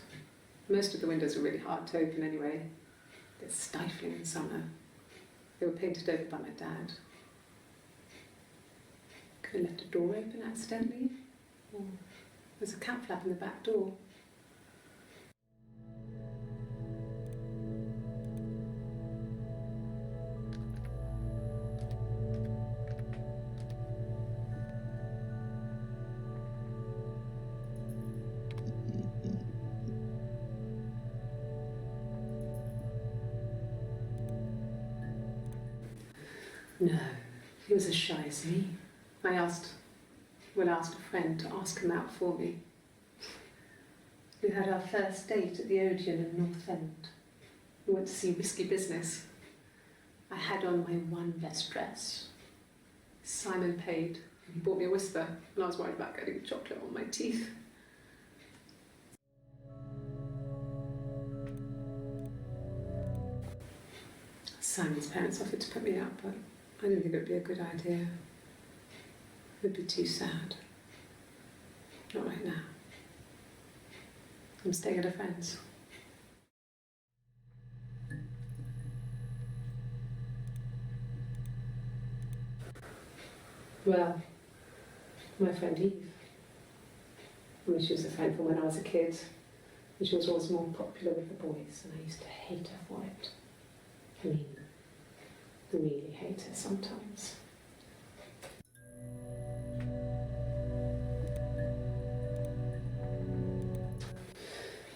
A: Most of the windows were really hard to open anyway. They're stifling in summer. They were painted over by my dad. Could have left a door open accidentally. Or there's a cat flap in the back door. No, he was as shy as me. I asked a friend to ask him out for me. We had our first date at the Odeon in North End. We went to see Risky Business. I had on my one best dress. Simon paid, and he bought me a whisper, and I was worried about getting chocolate on my teeth. Simon's parents offered to put me up, but I didn't think it would be a good idea. It would be too sad. Not right now. I'm staying at a friend's. Well, my friend Eve. I mean, she was a friend from when I was a kid, and she was always more popular with the boys, and I used to hate her for it. I mean, really hate her sometimes.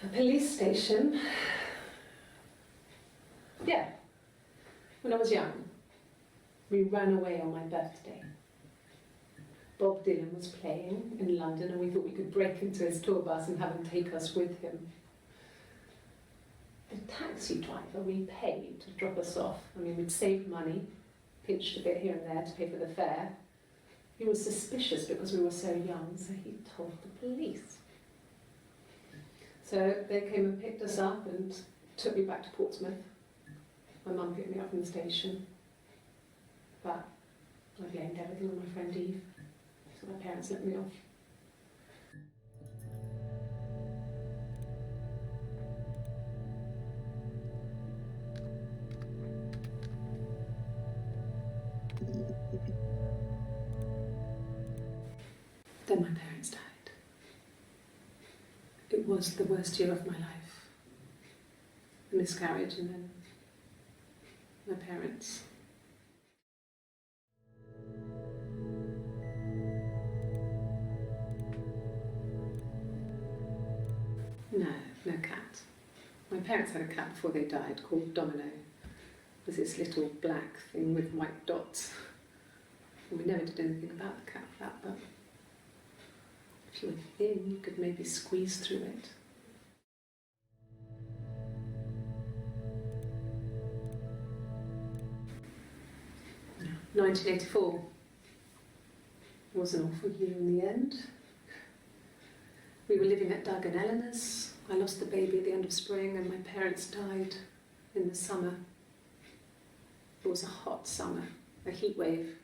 A: A police station. Yeah. When I was young, we ran away on my birthday. Bob Dylan was playing in London, and we thought we could break into his tour bus and have him take us with him. The taxi driver we paid to drop us off. I mean, we'd saved money, pinched a bit here and there to pay for the fare. He was suspicious because we were so young, so he told the police. So they came and picked us up and took me back to Portsmouth. My mum picked me up from the station. But I blamed everything on my friend Eve, so my parents let me off. Then my parents died. It was the worst year of my life. A miscarriage and then my parents. No cat. My parents had a cat before they died called Domino. It was this little black thing with white dots. And we never did anything about the cat flap, but if you were thin, you could maybe squeeze through it. No. 1984 was an awful year in the end. We were living at Doug and Eleanor's. I lost the baby at the end of spring, and my parents died in the summer. It was a hot summer, a heat wave.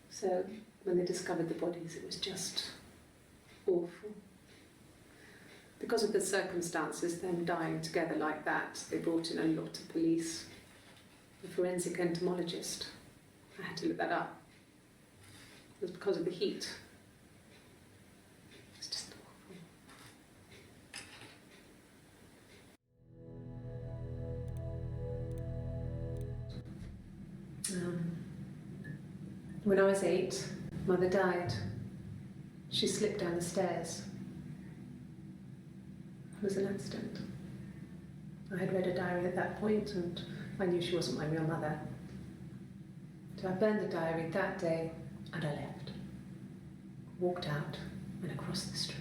A: So when they discovered the bodies, it was just awful. Because of the circumstances, them dying together like that, they brought in a lot of police. The forensic entomologist. I had to look that up. It was because of the heat. It's just awful. When I was 8, Mother died. She slipped down the stairs. It was an accident. I had read a diary at that point, and I knew she wasn't my real mother. So I burned the diary that day, and I left. Walked out and across the street.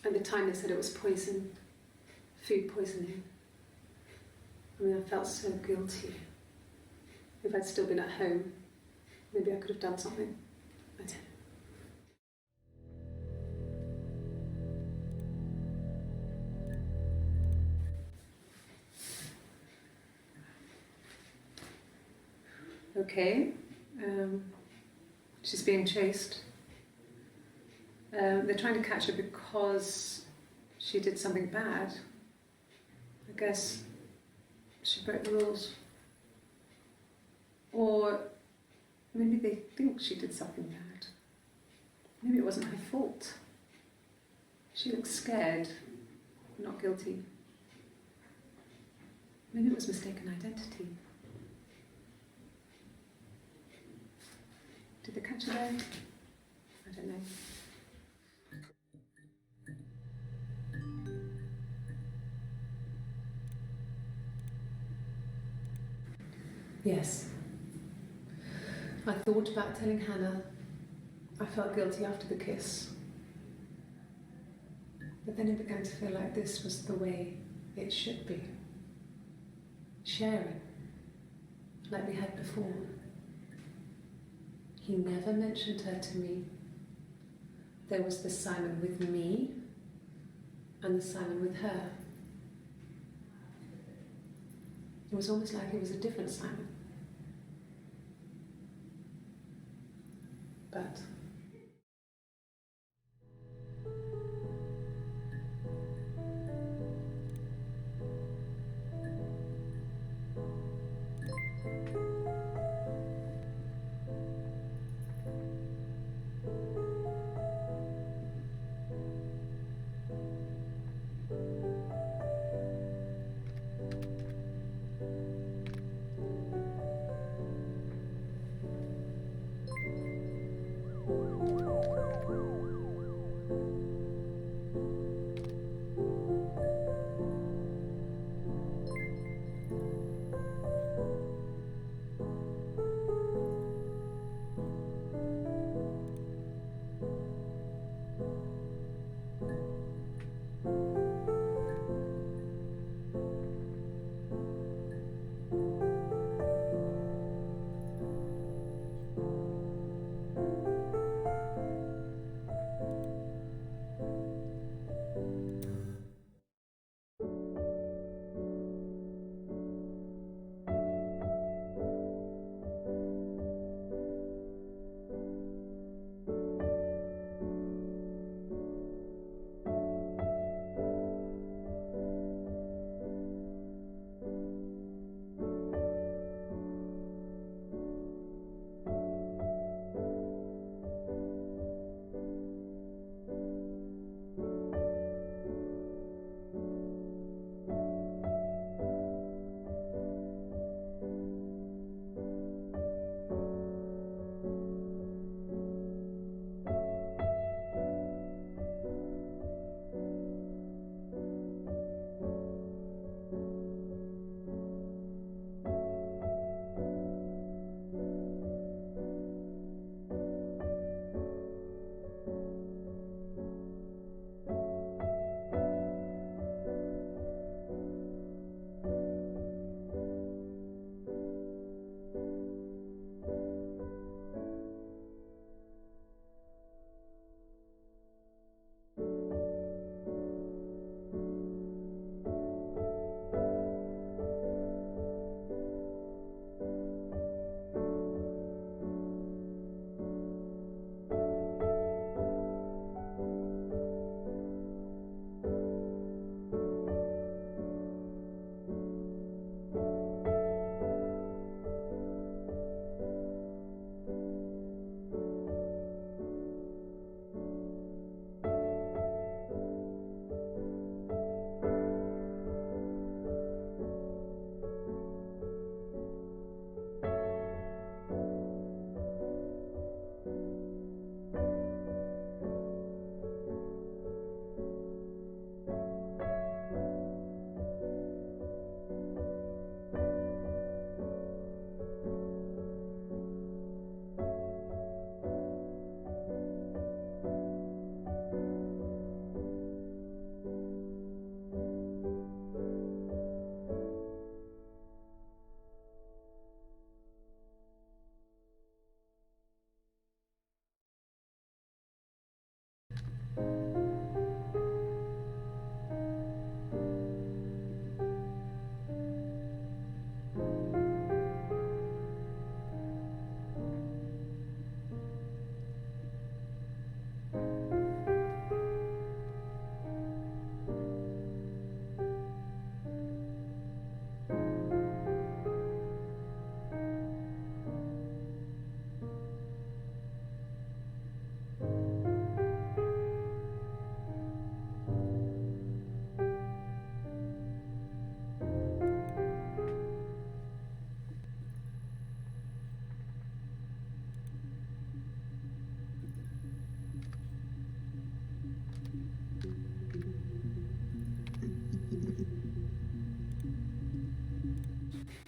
A: At the time they said it was poison, food poisoning. I mean, I felt so guilty. If I'd still been at home, maybe I could have done something. I don't know. Okay, she's being chased. They're trying to catch her because she did something bad. I guess she broke the rules. Or maybe they think she did something bad. Maybe it wasn't her fault. She looks scared, not guilty. Maybe it was mistaken identity. Did they catch her there? I don't know. Yes. I thought about telling Hannah. I felt guilty after the kiss. But then it began to feel like this was the way it should be. Sharing, like we had before. He never mentioned her to me. There was the Simon with me and the Simon with her. It was almost like it was a different Simon. But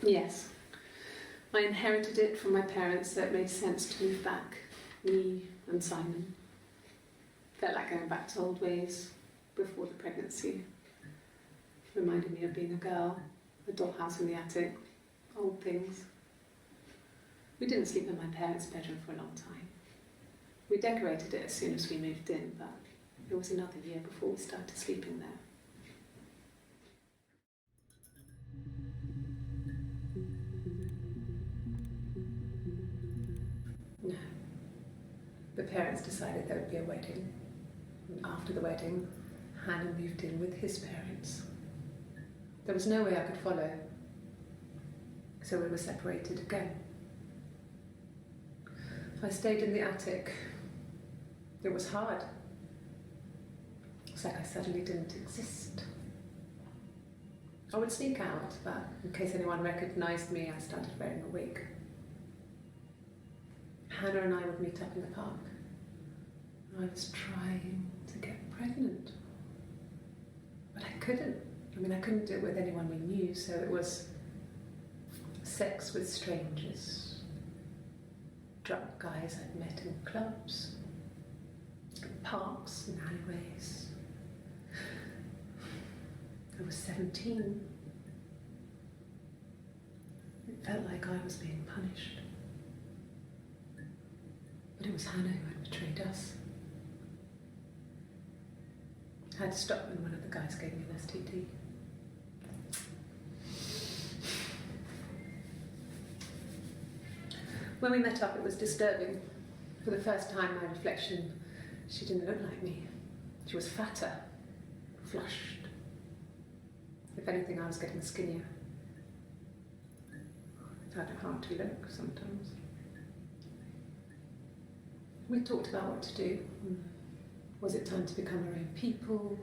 A: Yes. I inherited it from my parents, so it made sense to move back, me and Simon. Felt like going back to old ways before the pregnancy. Reminded me of being a girl, a dollhouse in the attic, old things. We didn't sleep in my parents' bedroom for a long time. We decorated it as soon as we moved in, but it was another year before we started sleeping there. No. The parents decided there would be a wedding. And after the wedding, Hannah moved in with his parents. There was no way I could follow, so we were separated again. I stayed in the attic. It was hard. It's like I suddenly didn't exist. I would sneak out, but in case anyone recognised me, I started wearing a wig. Hannah and I would meet up in the park. I was trying to get pregnant, but I couldn't. I couldn't do it with anyone we knew, so it was sex with strangers, drunk guys I'd met in clubs, in parks and alleyways. I was 17. It felt like I was being punished. But it was Hannah who had betrayed us. I had to stop when one of the guys gave me an STD. When we met up, it was disturbing. For the first time, my reflection, she didn't look like me. She was fatter, flushed. If anything, I was getting skinnier. I found it hard to look sometimes. We talked about what to do. Was it time to become our own people?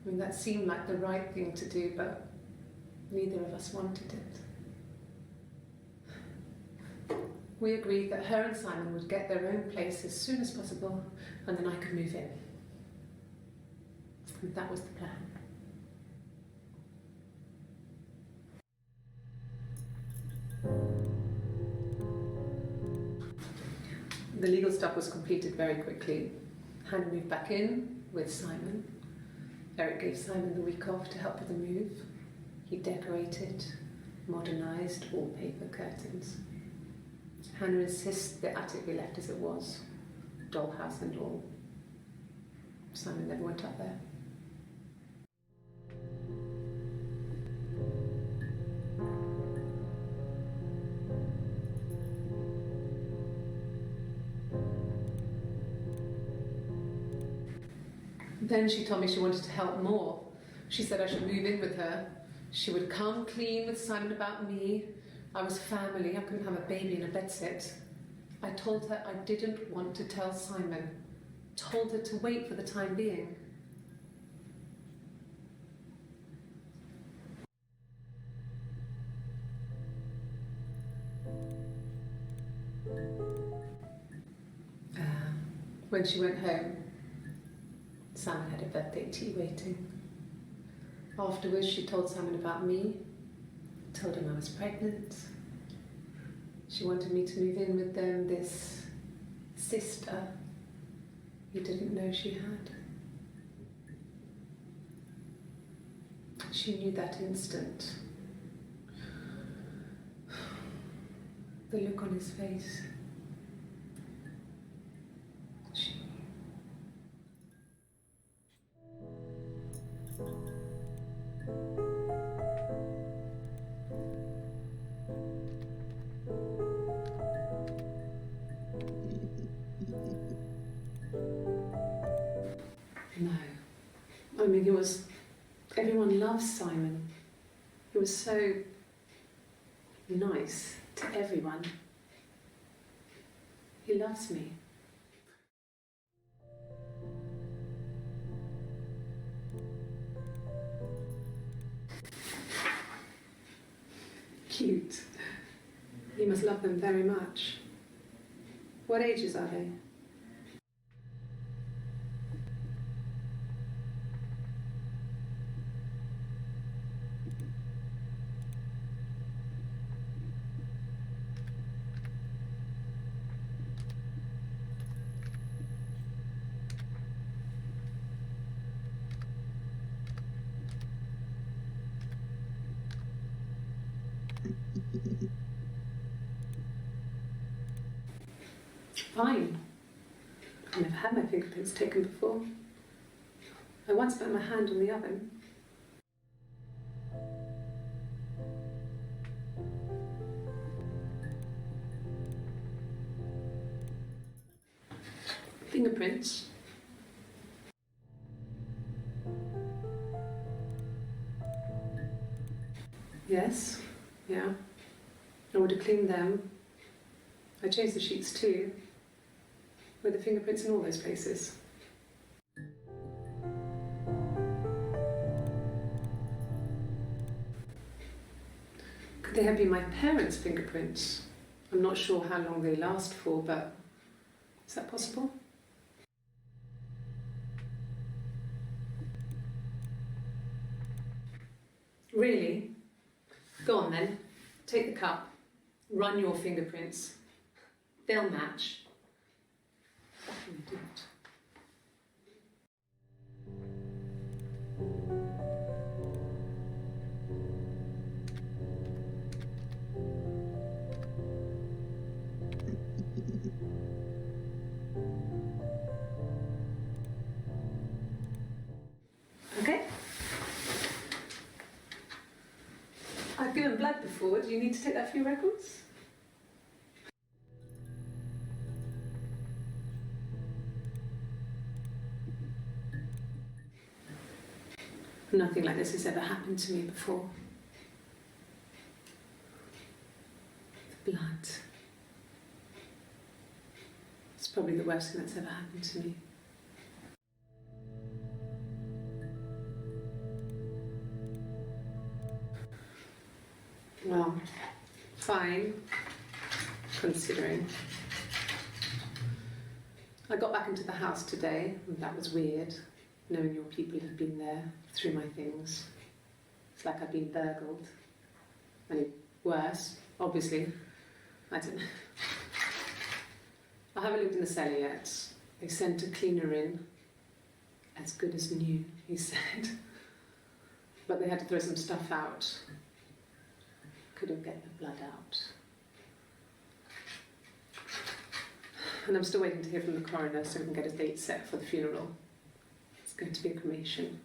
A: That seemed like the right thing to do, but neither of us wanted it. We agreed that her and Simon would get their own place as soon as possible, and then I could move in. And that was the plan. The legal stuff was completed very quickly. Hannah moved back in with Simon. Eric gave Simon the week off to help with the move. He decorated, modernised wallpaper, curtains. Hannah insists the attic be left as it was, dollhouse and all. Simon never went up there. Then she told me she wanted to help more. She said I should move in with her. She would come clean with Simon about me. I was family, I couldn't have a baby in a bedsit. I told her I didn't want to tell Simon. Told her to wait for the time being. When she went home, Simon had a birthday tea waiting. Afterwards, she told Simon about me, told him I was pregnant. She wanted me to move in with them, this sister he didn't know she had. She knew that instant. The look on his face. She knew. No. Everyone loves Simon. He was so nice to everyone. He loves me. Cute. He must love them very much. What ages are they? fine. I've never had my fingerprints taken before. I once put my hand on the oven. Fingerprints. Yes, yeah. I would have cleaned them. I changed the sheets too, with the fingerprints in all those places. Could they have been my parents' fingerprints? I'm not sure how long they last for, but is that possible? Really? Go on then, take the cup, run your fingerprints. They'll match. Fucking idiot. Okay. I've given blood before. Do you need to take that for your records? Nothing like this has ever happened to me before. The blood. It's probably the worst thing that's ever happened to me. Well, fine, considering. I got back into the house today, and that was weird, knowing your people had been there through my things. It's like I'd been burgled. I mean, worse, obviously. I don't know. I haven't looked in the cellar yet. They sent a cleaner in. As good as new, he said. But they had to throw some stuff out. Couldn't get the blood out. And I'm still waiting to hear from the coroner so we can get a date set for the funeral. It's going to be a cremation.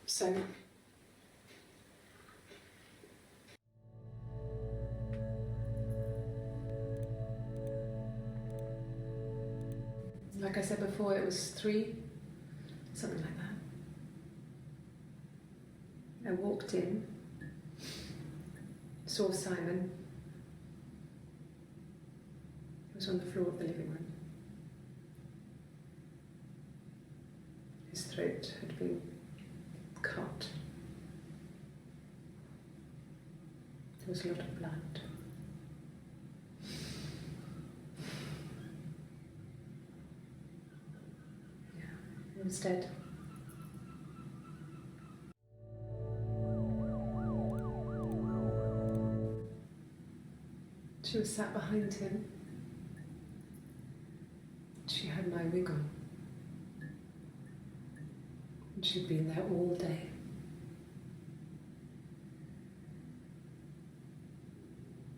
A: So, like I said before, it was 3, something like that. I walked in, saw Simon. He was on the floor of the living room. His throat had been cut. There was a lot of blood. Yeah, he was dead. She was sat behind him. She had my wig on. And she'd been there all day.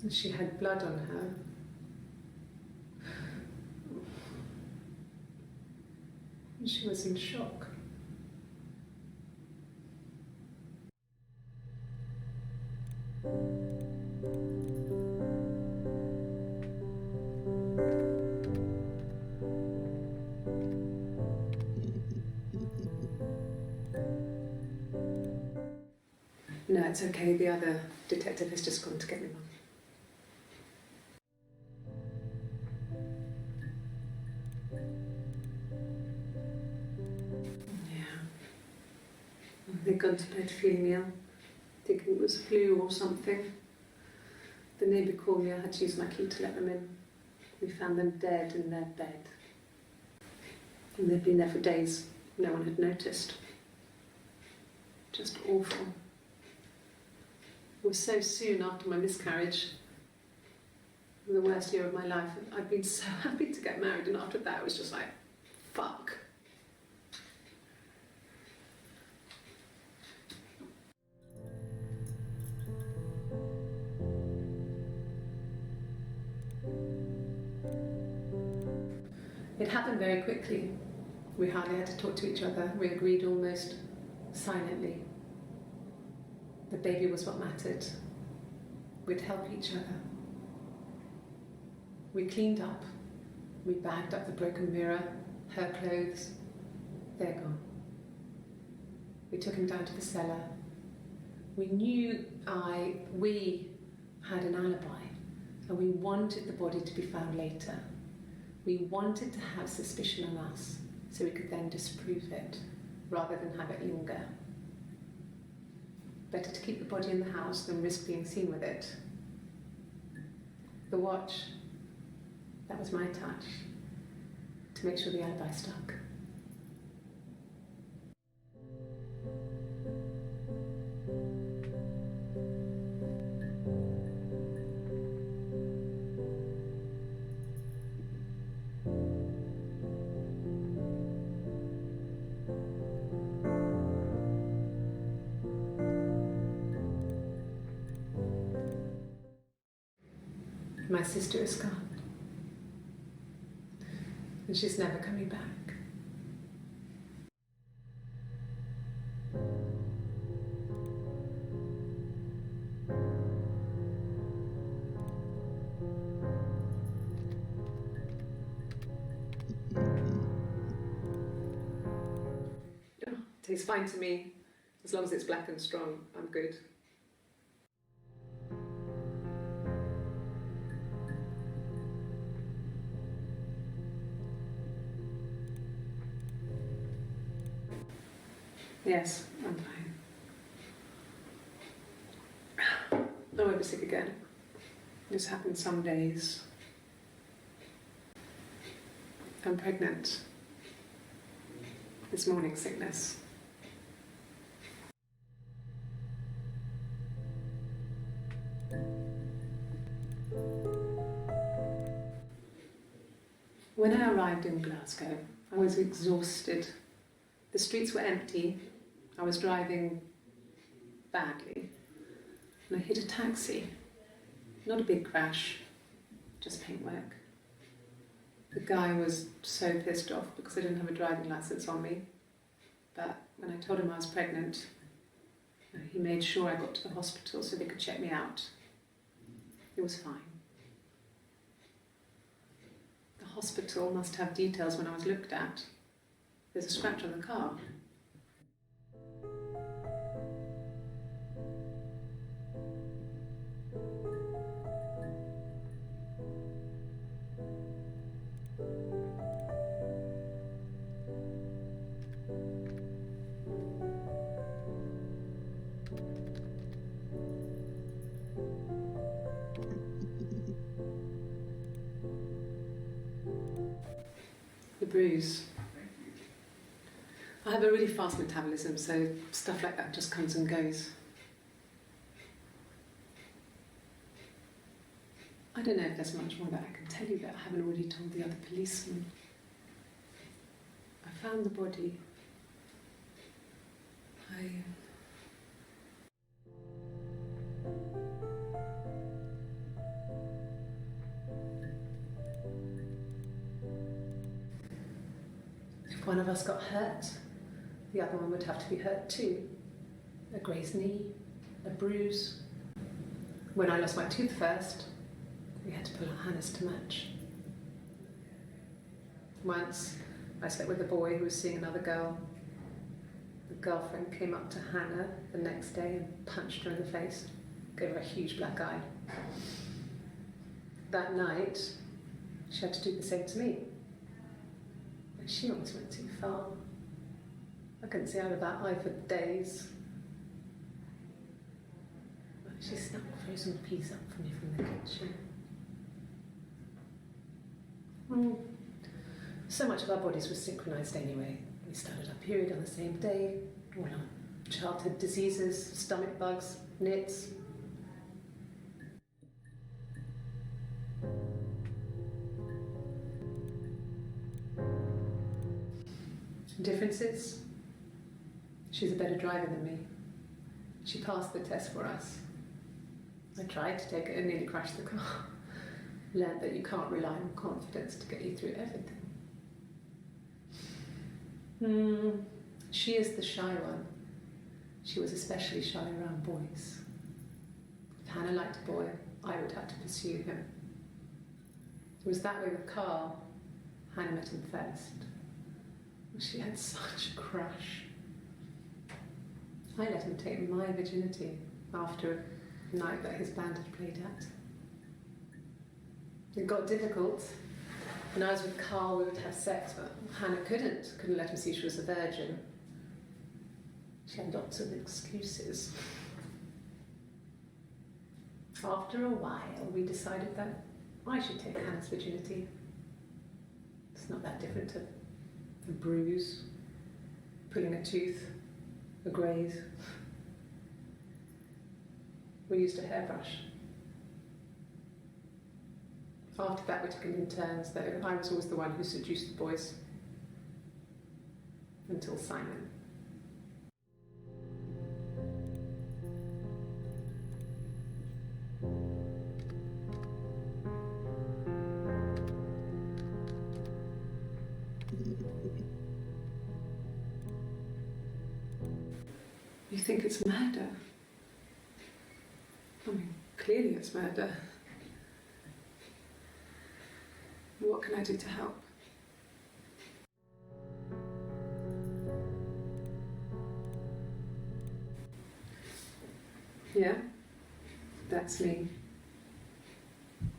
A: And she had blood on her. And she was in shock. No, it's okay. The other detective has just gone to get me one. Yeah. They'd gone to bed feeling ill, thinking it was flu or something. The neighbour called me. I had to use my key to let them in. We found them dead in their bed. And they'd been there for days. No one had noticed. Just awful. It was so soon after my miscarriage. The worst year of my life. I'd been so happy to get married, and after that it was just like, fuck. It happened very quickly. We hardly had to talk to each other. We agreed almost silently. The baby was what mattered. We'd help each other. We cleaned up. We bagged up the broken mirror, her clothes. They're gone. We took him down to the cellar. We knew we had an alibi, and we wanted the body to be found later. We wanted to have suspicion on us, so we could then disprove it, rather than have it linger. Better to keep the body in the house than risk being seen with it. The watch, that was my touch, to make sure the alibi stuck. My sister is gone, and she's never coming back. Tastes fine to me. As long as it's black and strong, I'm good. Yes, I'm fine. I won't be sick again. This happens some days. I'm pregnant. This morning sickness. When I arrived in Glasgow, I was exhausted. The streets were empty. I was driving badly, and I hit a taxi. Not a big crash, just paintwork. The guy was so pissed off because I didn't have a driving license on me. But when I told him I was pregnant, he made sure I got to the hospital so they could check me out. It was fine. The hospital must have details when I was looked at. There's a scratch on the car. The bruise. I have a really fast metabolism, so stuff like that just comes and goes. I don't know if there's much more that I can tell you that I haven't already told the other policemen. I found the body. If one of us got hurt, the other one would have to be hurt too. A grazed knee, a bruise. When I lost my tooth first, we had to pull our harness to match. Once, I slept with a boy who was seeing another girl. The girlfriend came up to Hannah the next day and punched her in the face, gave her a huge black eye. That night, she had to do the same to me. And she almost went too far. I couldn't see out of that eye for days. She snuck a frozen piece up for me from the kitchen. So much of our bodies was synchronised anyway. We started our period on the same day, all our childhood diseases, stomach bugs, nits. Differences? She's a better driver than me. She passed the test for us. I tried to take it and nearly crashed the car. Learned that you can't rely on confidence to get you through everything. She is the shy one. She was especially shy around boys. If Hannah liked a boy, I would have to pursue him. It was that way with Carl. Hannah met him first. She had such a crush. I let him take my virginity after a night that his band had played at. It got difficult. When I was with Carl, we would have sex, but Hannah couldn't let him see she was a virgin. She had lots of excuses. After a while, we decided that I should take Hannah's virginity. It's not that different to a bruise, pulling a tooth, a graze. We used a hairbrush. After that, we took it in turns, though. I was always the one who seduced the boys. Until Simon. You think it's murder? I mean, clearly it's murder. What can I do to help? Yeah, that's me.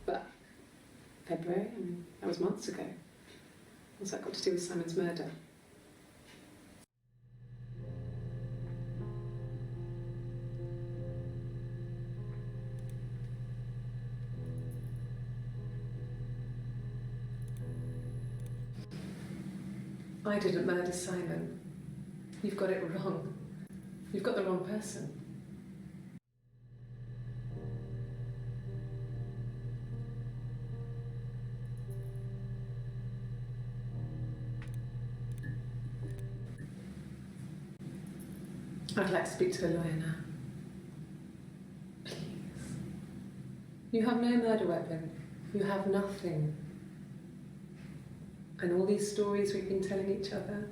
A: But February, I mean, that was months ago. What's that got to do with Simon's murder? I didn't murder Simon. You've got it wrong. You've got the wrong person. I'd like to speak to a lawyer now. Please. You have no murder weapon. You have nothing. And all these stories we've been telling each other,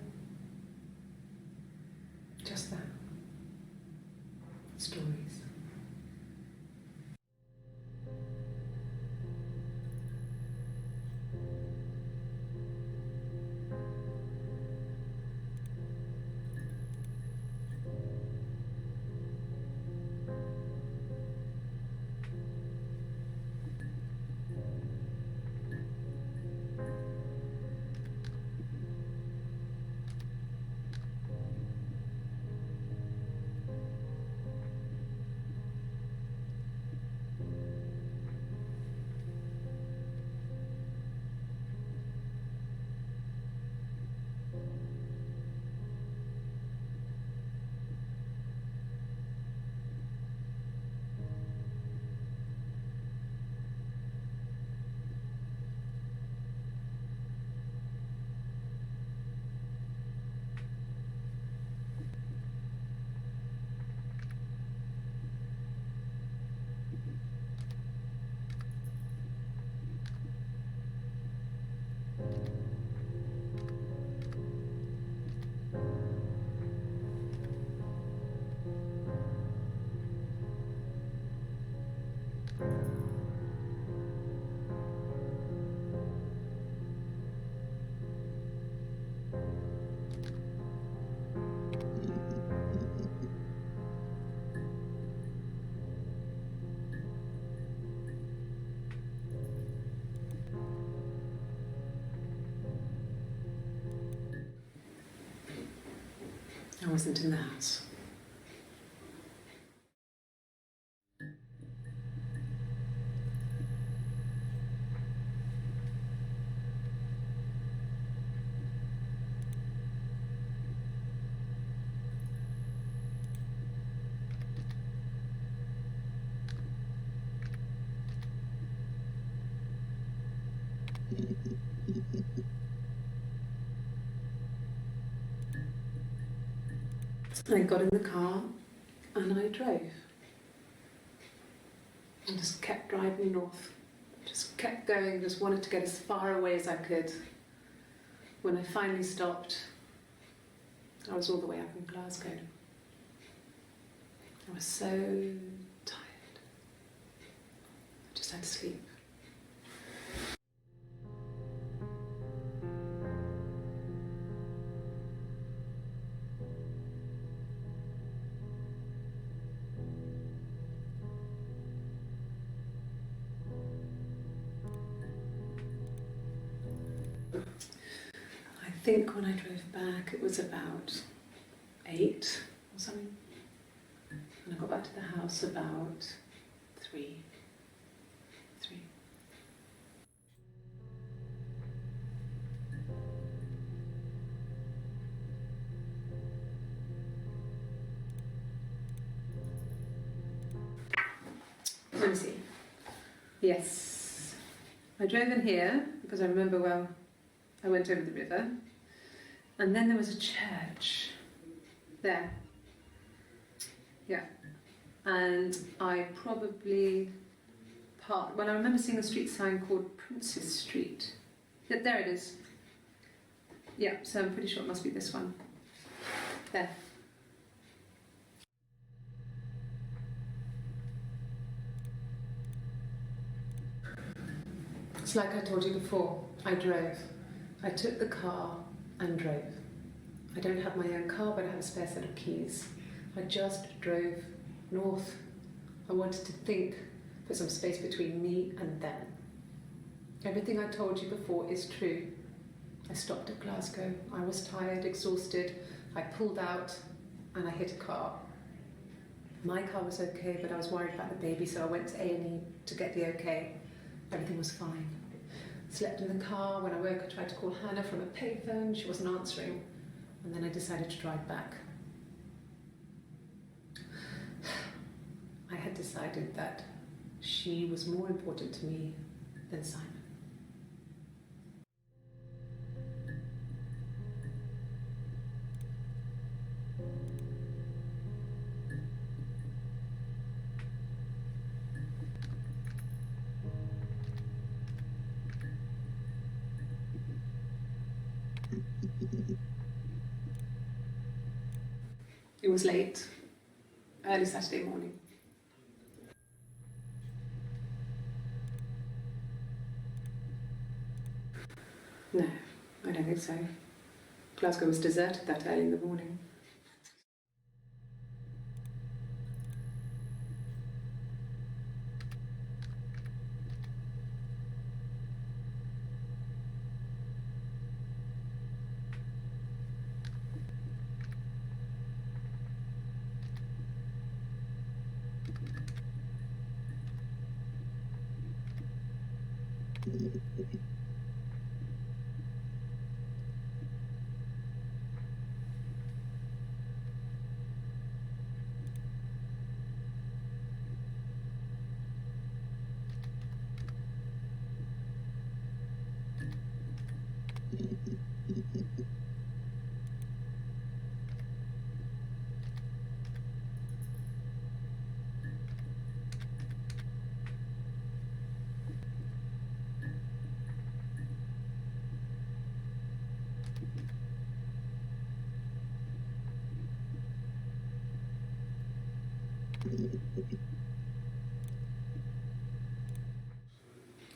A: just that. Stories. I wasn't in the house. I got in the car and I drove. And just kept driving north. Just kept going, just wanted to get as far away as I could. When I finally stopped, I was all the way up in Glasgow. I was so tired. I just had to sleep. I think when I drove back it was about 8 or something. And I got back to the house about 3. Let me see. Yes. I drove in here because I remember well I went over the river. And then there was a church there. Yeah. And I probably parked, well, I remember seeing a street sign called Princess Street. Yeah, there it is. Yeah, so I'm pretty sure it must be this one. There. It's like I told you before, I drove. I took the car and drove. I don't have my own car, but I have a spare set of keys. I just drove north. I wanted to think, put some space between me and them. Everything I told you before is true. I stopped at Glasgow. I was tired, exhausted. I pulled out and I hit a car. My car was okay, but I was worried about the baby, so I went to A&E to get the okay. Everything was fine. Slept in the car. When I woke, I tried to call Hannah from a payphone. She wasn't answering. And then I decided to drive back. I had decided that she was more important to me than Simon. It was late, early Saturday morning. No, I don't think so. Glasgow was deserted that early in the morning.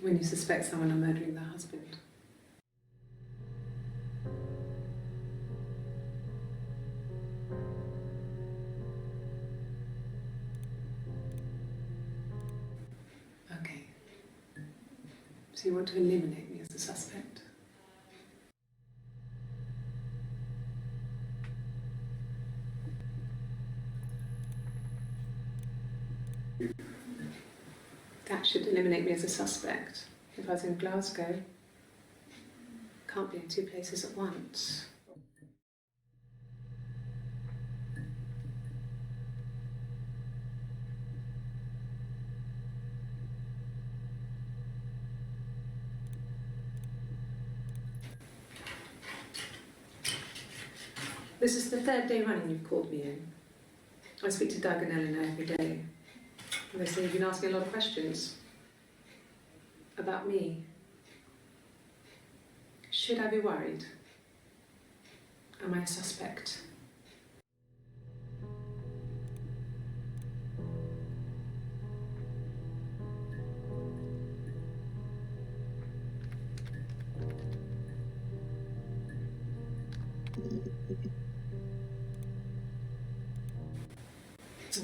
A: When you suspect someone of murdering their husband. Okay. So you want to eliminate me as a suspect? That should eliminate me as a suspect. If I was in Glasgow, can't be in 2 places at once. This is the 3rd day running you've called me in. I speak to Doug and Eleanor every day. And they say you've been asking a lot of questions about me. Should I be worried? Am I a suspect?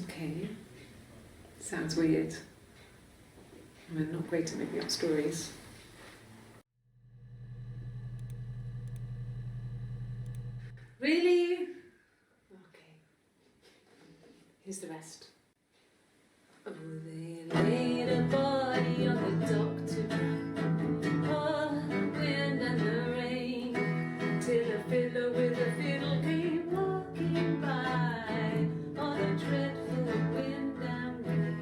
A: Okay. Sounds weird. I'm not great at making up stories. Really? Okay. Here's the rest. Oh, they laid a body on the doctor. Oh, the wind and the rain. Till a fiddler with a fiddle came walking by. Oh, the dreadful wind and rain.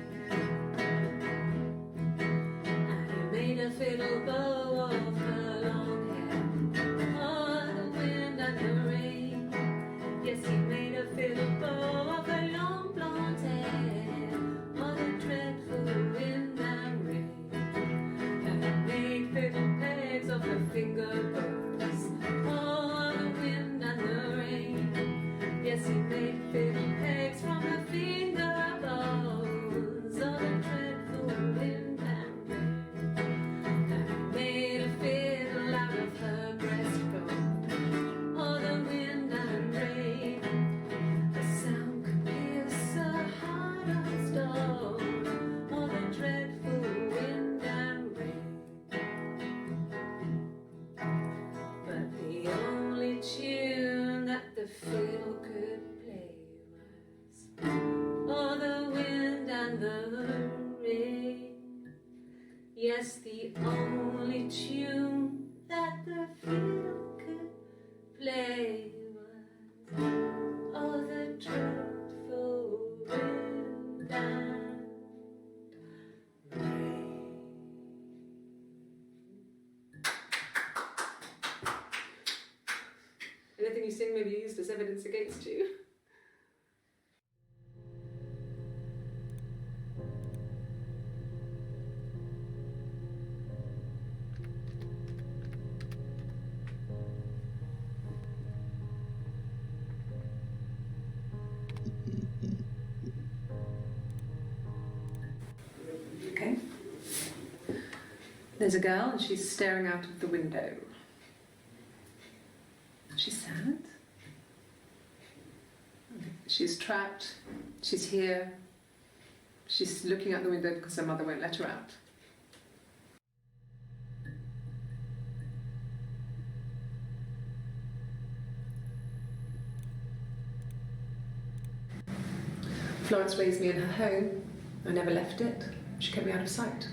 A: And he made a fiddle bow of her long hair. Oh, the wind and the rain. Yes, he made a fiddle bow of her long blonde hair. Oh, the dreadful wind and rain. And he made fiddle pegs of her finger bows. Oh, the wind and the rain. Yes, he made fiddle pegs from her finger bows. Oh, the dreadful wind and rain. And he made a fiddle out of her breastbone. Oh, the wind and rain. The sound could pierce a heart of stone. Oh, the dreadful wind and rain. But the only tune that the fiddle could play was, oh, the wind and the rain. Yes, the only tune that the fiddle could play was, oh, the dreadful wind and rain. Anything you sing may be used as evidence against you. Okay. There's a girl and she's staring out of the window. She's sad. She's trapped. She's here. She's looking out the window because her mother won't let her out. Florence raised me in her home. I never left it. She kept me out of sight.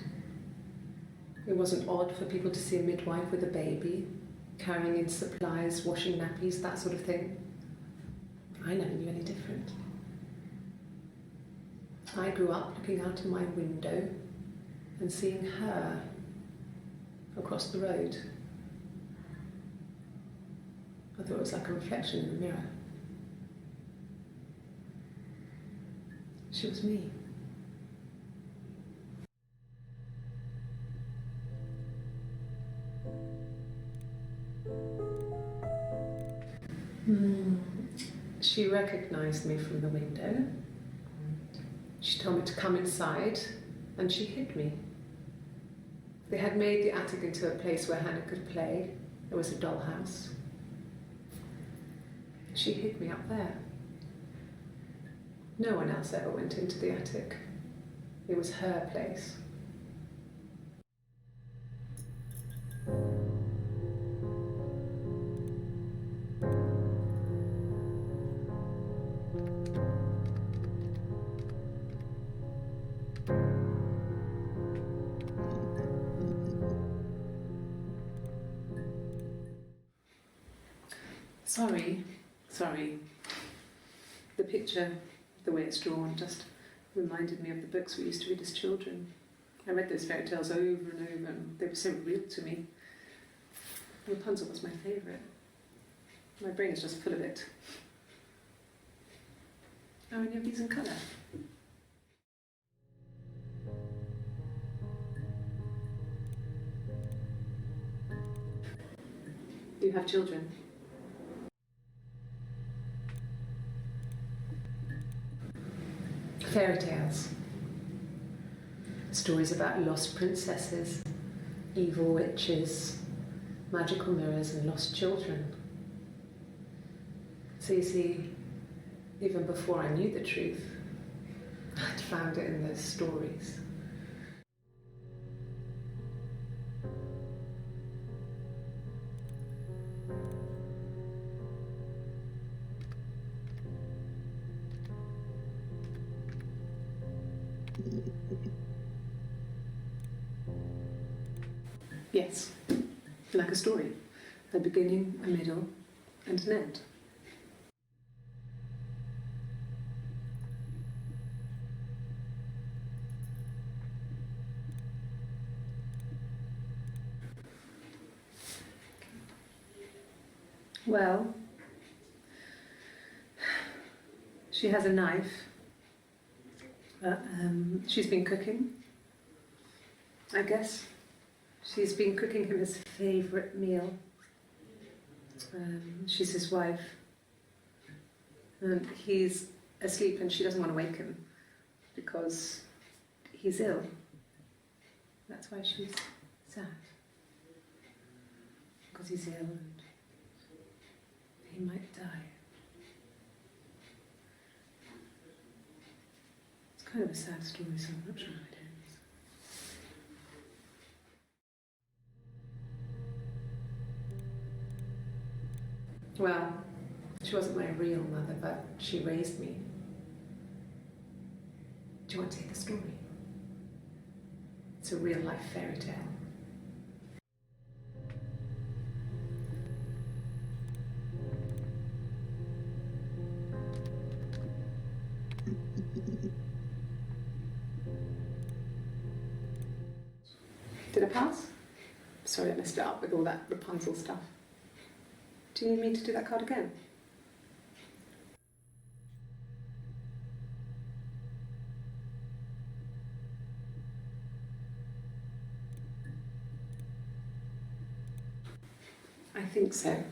A: It wasn't odd for people to see a midwife with a baby, carrying in supplies, washing nappies, that sort of thing. I never knew any different. I grew up looking out of my window and seeing her across the road. I thought it was like a reflection in the mirror. She was me. She recognized me from the window. She told me to come inside, and she hid me. They had made the attic into a place where Hannah could play. There was a dollhouse. She hid me up there. No one else ever went into the attic. It was her place. Sorry. The picture, the way it's drawn, just reminded me of the books we used to read as children. I read those fairy tales over and over, and they were so real to me. Rapunzel was my favourite. My brain is just full of it. Are any of these in colour? You have children? Fairy tales. Stories about lost princesses, evil witches, magical mirrors and lost children. So you see, even before I knew the truth, found it in those stories. Yes, like a story. A beginning, a middle, and an end. Well, she has a knife. She's been cooking, I guess. She's been cooking him his favourite meal. She's his wife. And he's asleep and she doesn't want to wake him because he's ill. That's why she's sad. Because he's ill and he might die. It's kind of a sad story, so I'm not sure how it ends. Well, she wasn't my real mother, but she raised me. Do you want to hear the story? It's a real life fairy tale. Did I pass? Sorry, I messed it up with all that Rapunzel stuff. Do you need me to do that card again? I think so.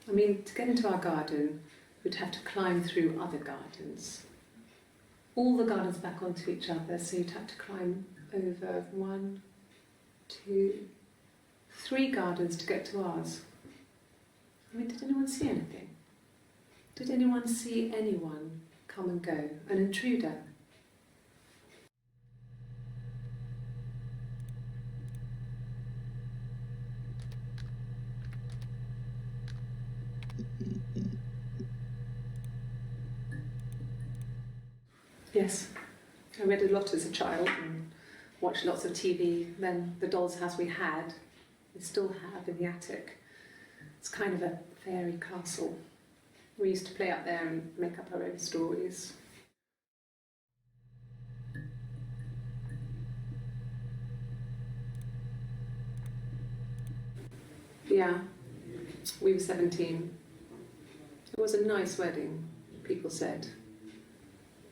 A: I mean, to get into our garden, we'd have to climb through other gardens. All the gardens back onto each other, so you'd have to climb over 1, 2, 3 gardens to get to ours. I mean, did anyone see anything? Did anyone see anyone come and go? An intruder? Yes, I read a lot as a child and watched lots of TV. Then the doll's house we had, we still have in the attic. It's kind of a fairy castle. We used to play up there and make up our own stories. Yeah, we were 17. It was a nice wedding, people said.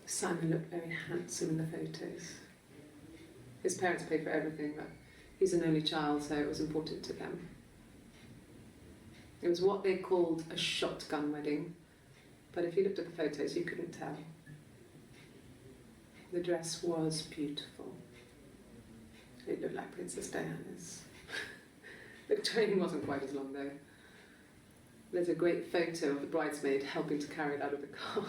A: Simon looked very handsome in the photos. His parents paid for everything, but he's an only child, so it was important to them. It was what they called a shotgun wedding, but if you looked at the photos, you couldn't tell. The dress was beautiful. It looked like Princess Diana's. The train wasn't quite as long though. There's a great photo of the bridesmaid helping to carry it out of the car.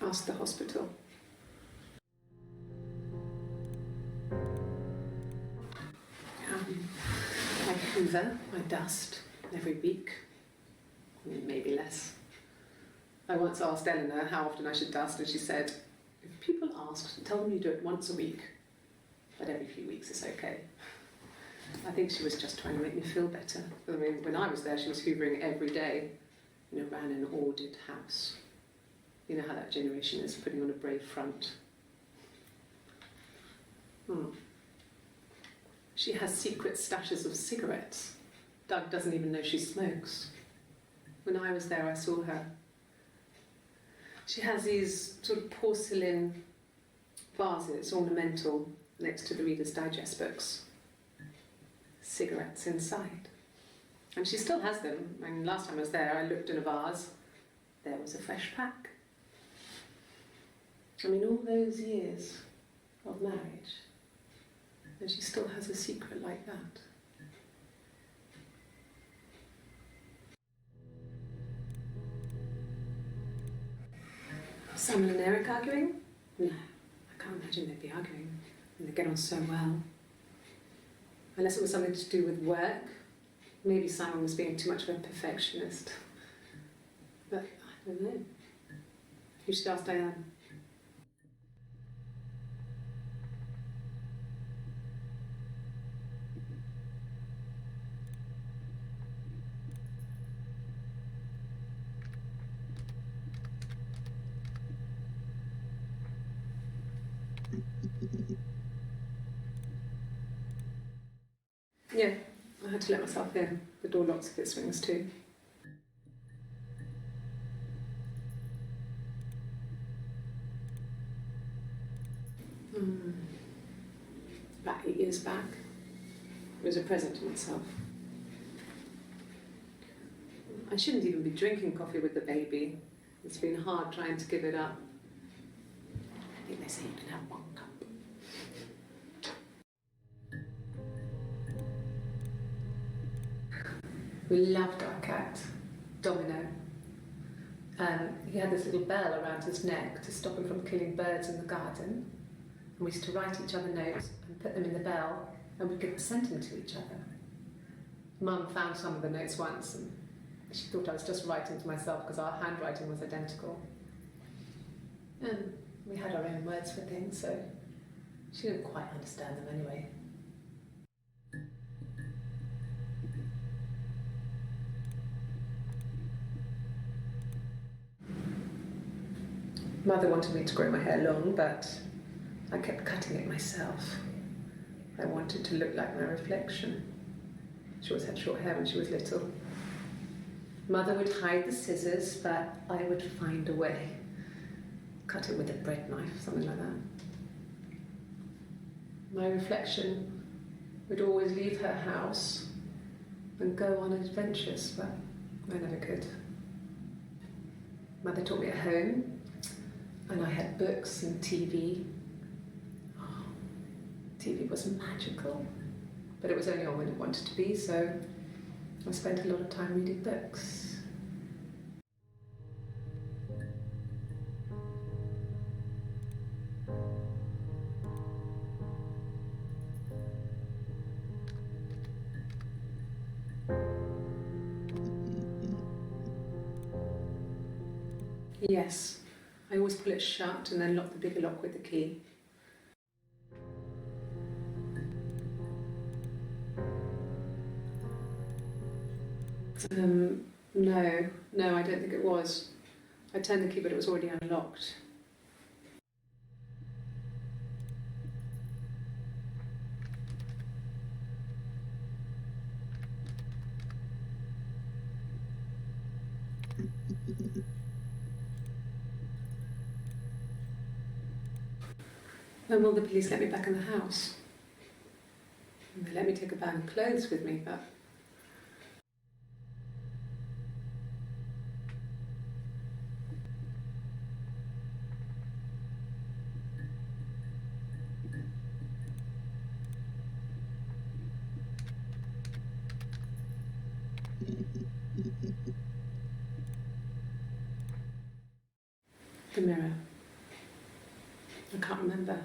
A: Ask the hospital. I hoover, I dust every week, maybe less. I once asked Eleanor how often I should dust, and she said, if people ask, tell them you do it once a week, but every few weeks is okay. I think she was just trying to make me feel better. I mean, when I was there, she was hoovering every day, ran an ordered house. You know how that generation is, putting on a brave front. She has secret stashes of cigarettes. Doug doesn't even know she smokes. When I was there, I saw her. She has these sort of porcelain vases, ornamental, next to the Reader's Digest books. Cigarettes inside. And she still has them. I mean, last time I was there, I looked in a vase. There was a fresh pack. I mean, all those years of marriage, And she still has a secret like that. Simon and Eric arguing? No, I can't imagine they'd be arguing. And they get on so well. Unless it was something to do with work. Maybe Simon was being too much of a perfectionist. But I don't know. You should ask Diane. Yeah, I had to let myself in. The door locks if it swings too. About 8 years back, it was a present to myself. I shouldn't even be drinking coffee with the baby. It's been hard trying to give it up. I think they say you can have 1 cup. We loved our cat, Domino. He had this little bell around his neck to stop him from killing birds in the garden. And we used to write each other notes and put them in the bell, and we could send them to each other. Mum found some of the notes once, and she thought I was just writing to myself because our handwriting was identical. And we had our own words for things, so she didn't quite understand them anyway. Mother wanted me to grow my hair long, but I kept cutting it myself. I wanted to look like my reflection. She always had short hair when she was little. Mother would hide the scissors, but I would find a way. Cut it with a bread knife, something like that. My reflection would always leave her house and go on adventures, but I never could. Mother taught me at home, and I had books and TV. Oh, TV was magical, but it was only on when it wanted to be, so I spent a lot of time reading books. Yes, I always pull it shut and then lock the bigger lock with the key. No, I don't think it was. I turned the key, but it was already unlocked. When will the police let me back in the house? And they let me take a bag of clothes with me, but the mirror. I can't remember.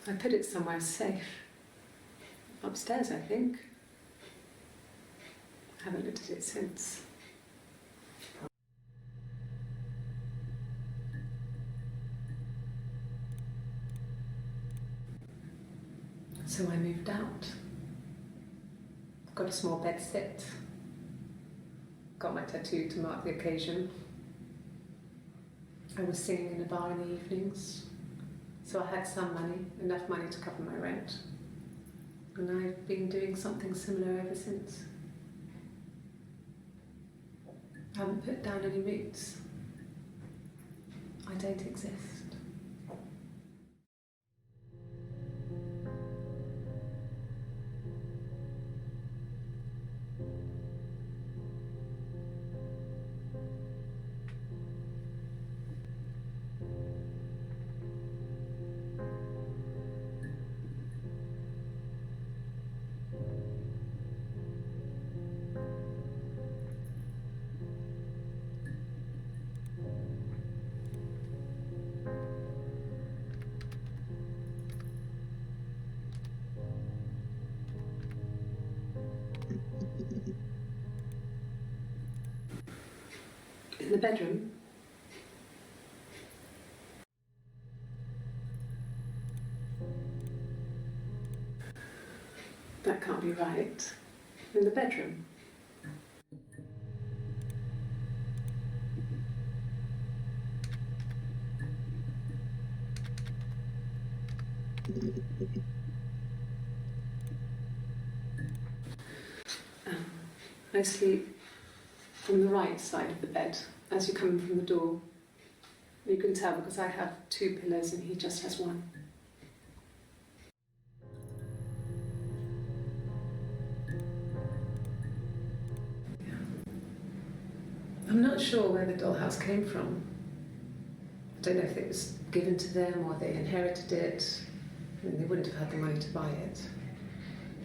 A: I put it somewhere safe. Upstairs, I think. I haven't looked at it since. So I moved out. Got a small bed sit. Got my tattoo to mark the occasion. I was singing in a bar in the evenings, so I had some money, enough money to cover my rent. And I've been doing something similar ever since. I haven't put down any roots. I don't exist. bedroom. That can't be right. In the bedroom. I sleep on the right side of the bed as you come in from the door. You can tell because I have 2 pillows and he just has 1. I'm not sure where the dollhouse came from. I don't know if it was given to them or they inherited it. I mean, they wouldn't have had the money to buy it.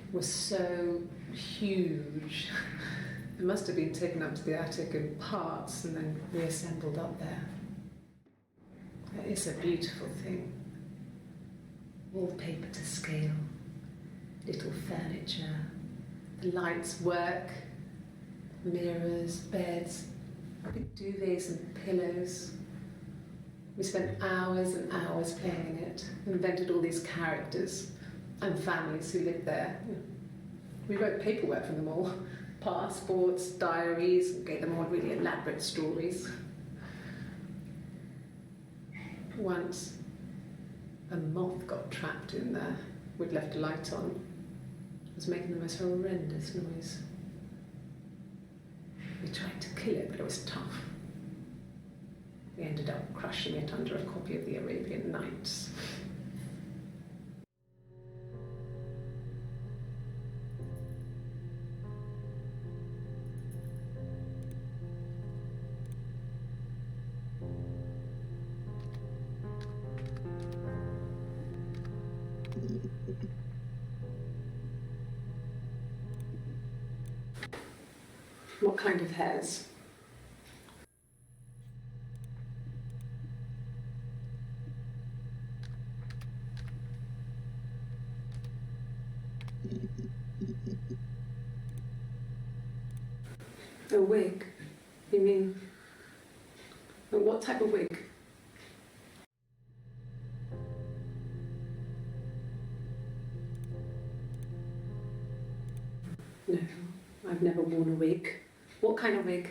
A: It was so huge. It must have been taken up to the attic in parts and then reassembled up there. It's a beautiful thing. Wallpaper to scale, little furniture, the lights work, mirrors, beds, big duvets and pillows. We spent hours and hours playing in it, invented all these characters and families who lived there. We wrote paperwork for them all, passports, diaries, and gave them all really elaborate stories. Once, a moth got trapped in there. We'd left a light on. It was making the most horrendous noise. We tried to kill it, but it was tough. We ended up crushing it under a copy of the Arabian Nights. What kind of hairs? A wig? You mean? What type of wig? No, I've never worn a wig. What kind of wig?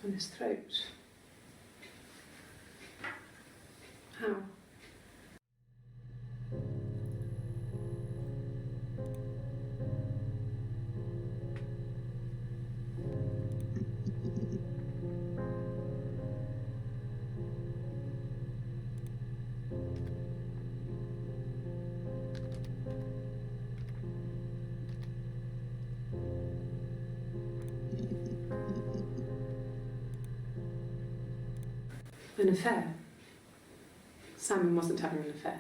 A: On his throat. How? An affair? Simon wasn't having an affair.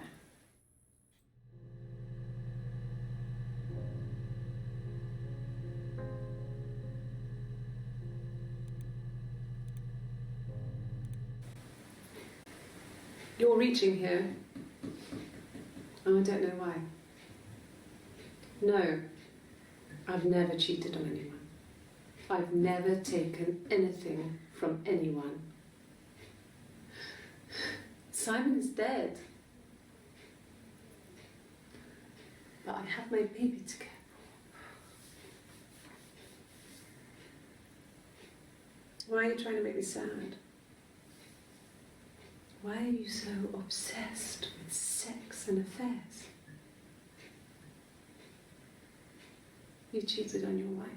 A: You're reaching here. Oh, I don't know why. No, I've never cheated on anyone. I've never taken anything from anyone. Simon is dead. But I have my baby to care for. Why are you trying to make me sad? Why are you so obsessed with sex and affairs? You cheated on your wife.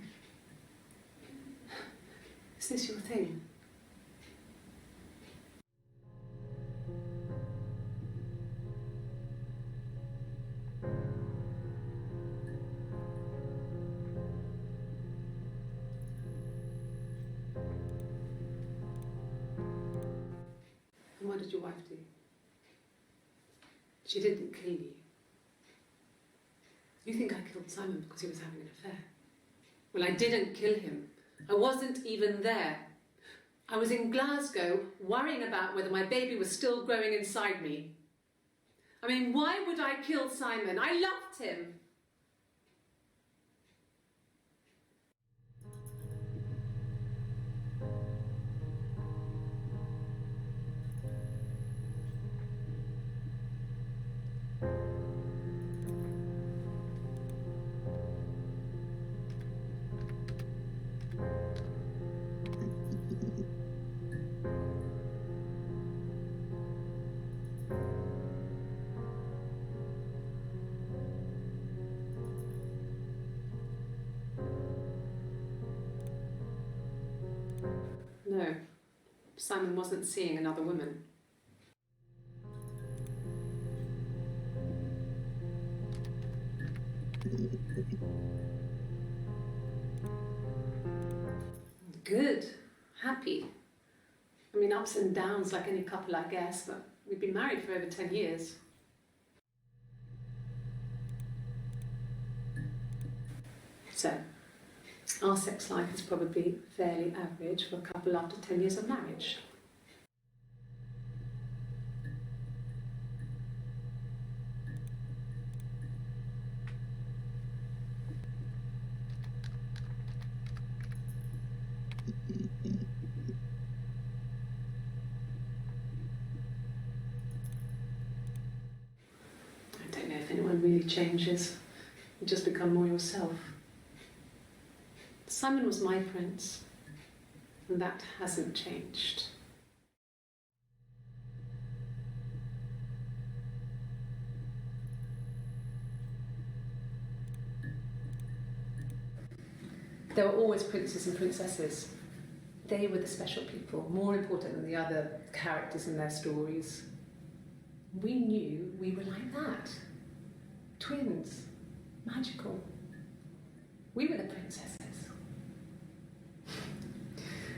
A: Is this your thing? And what did your wife do? She didn't kill you. You think I killed Simon because he was having an affair? Well, I didn't kill him. I wasn't even there. I was in Glasgow worrying about whether my baby was still growing inside me. I mean, why would I kill Simon? I loved him. No, Simon wasn't seeing another woman. Good, happy. I mean, ups and downs like any couple, I guess, but we've been married for over 10 years. So, our sex life is probably fairly average for a couple after 10 years of marriage. I don't know if anyone really changes. You just become more yourself. Simon was my prince, and that hasn't changed. There were always princes and princesses. They were the special people, more important than the other characters in their stories. We knew we were like that. Twins. Magical. We were the princesses.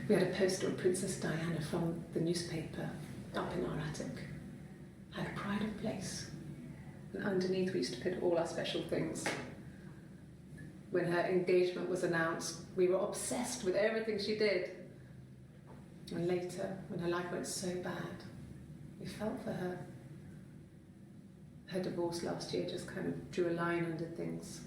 A: We had a poster of Princess Diana from the newspaper up in our attic. Had a pride of place. And underneath we used to put all our special things. When her engagement was announced, we were obsessed with everything she did. And later, when her life went so bad, we felt for her. Her divorce last year just kind of drew a line under things.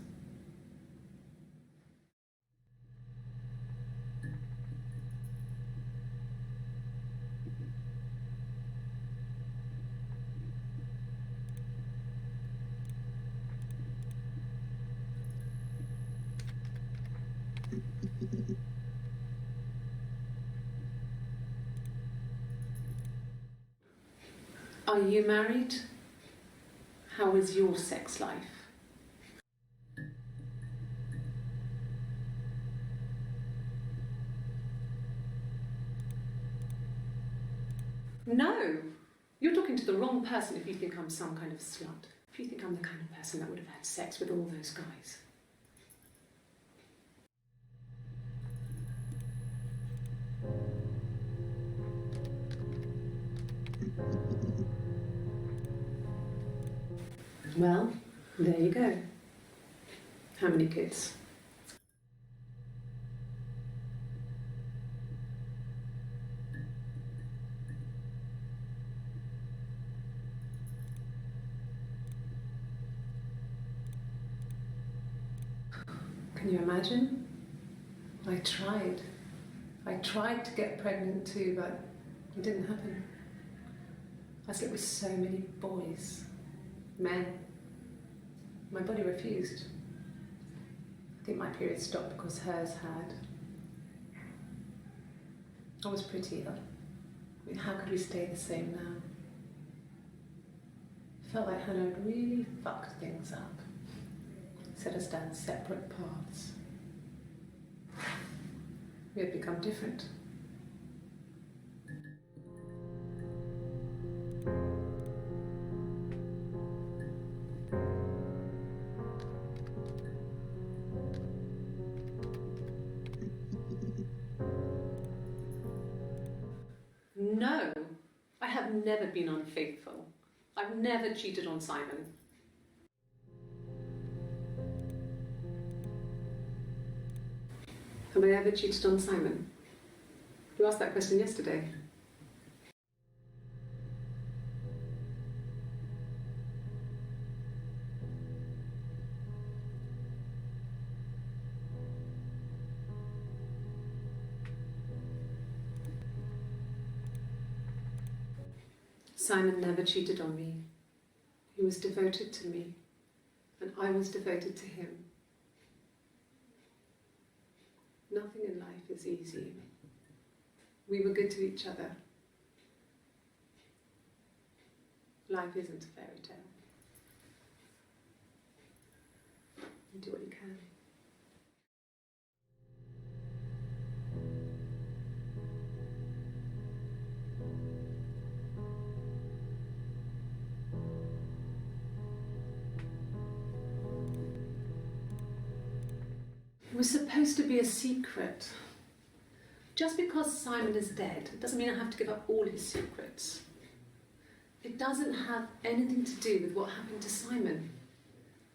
A: Are you married? How is your sex life? No! You're talking to the wrong person if you think I'm some kind of slut. If you think I'm the kind of person that would have had sex with all those guys. Well, there you go. How many kids? Can you imagine? I tried. I tried to get pregnant too, but it didn't happen. I slept with so many boys, men. My body refused. I think my period stopped because hers had. I was pretty though. I mean, how could we stay the same now? I felt like Hannah had really fucked things up. Set us down separate paths. We had become different. No, I have never been unfaithful. I've never cheated on Simon. Have I ever cheated on Simon? You asked that question yesterday. Simon never cheated on me. He was devoted to me, and I was devoted to him. Nothing in life is easy. We were good to each other. Life isn't a fairy tale. You do what you can. It was supposed to be a secret. Just because Simon is dead doesn't mean I have to give up all his secrets. It doesn't have anything to do with what happened to Simon.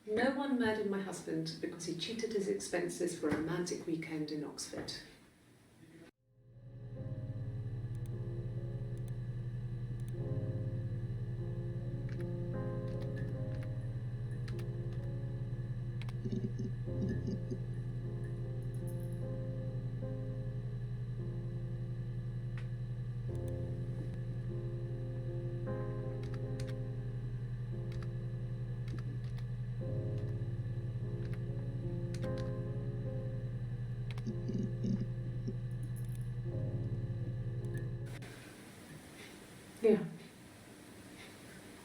A: No one murdered my husband because he cheated his expenses for a romantic weekend in Oxford. Yeah.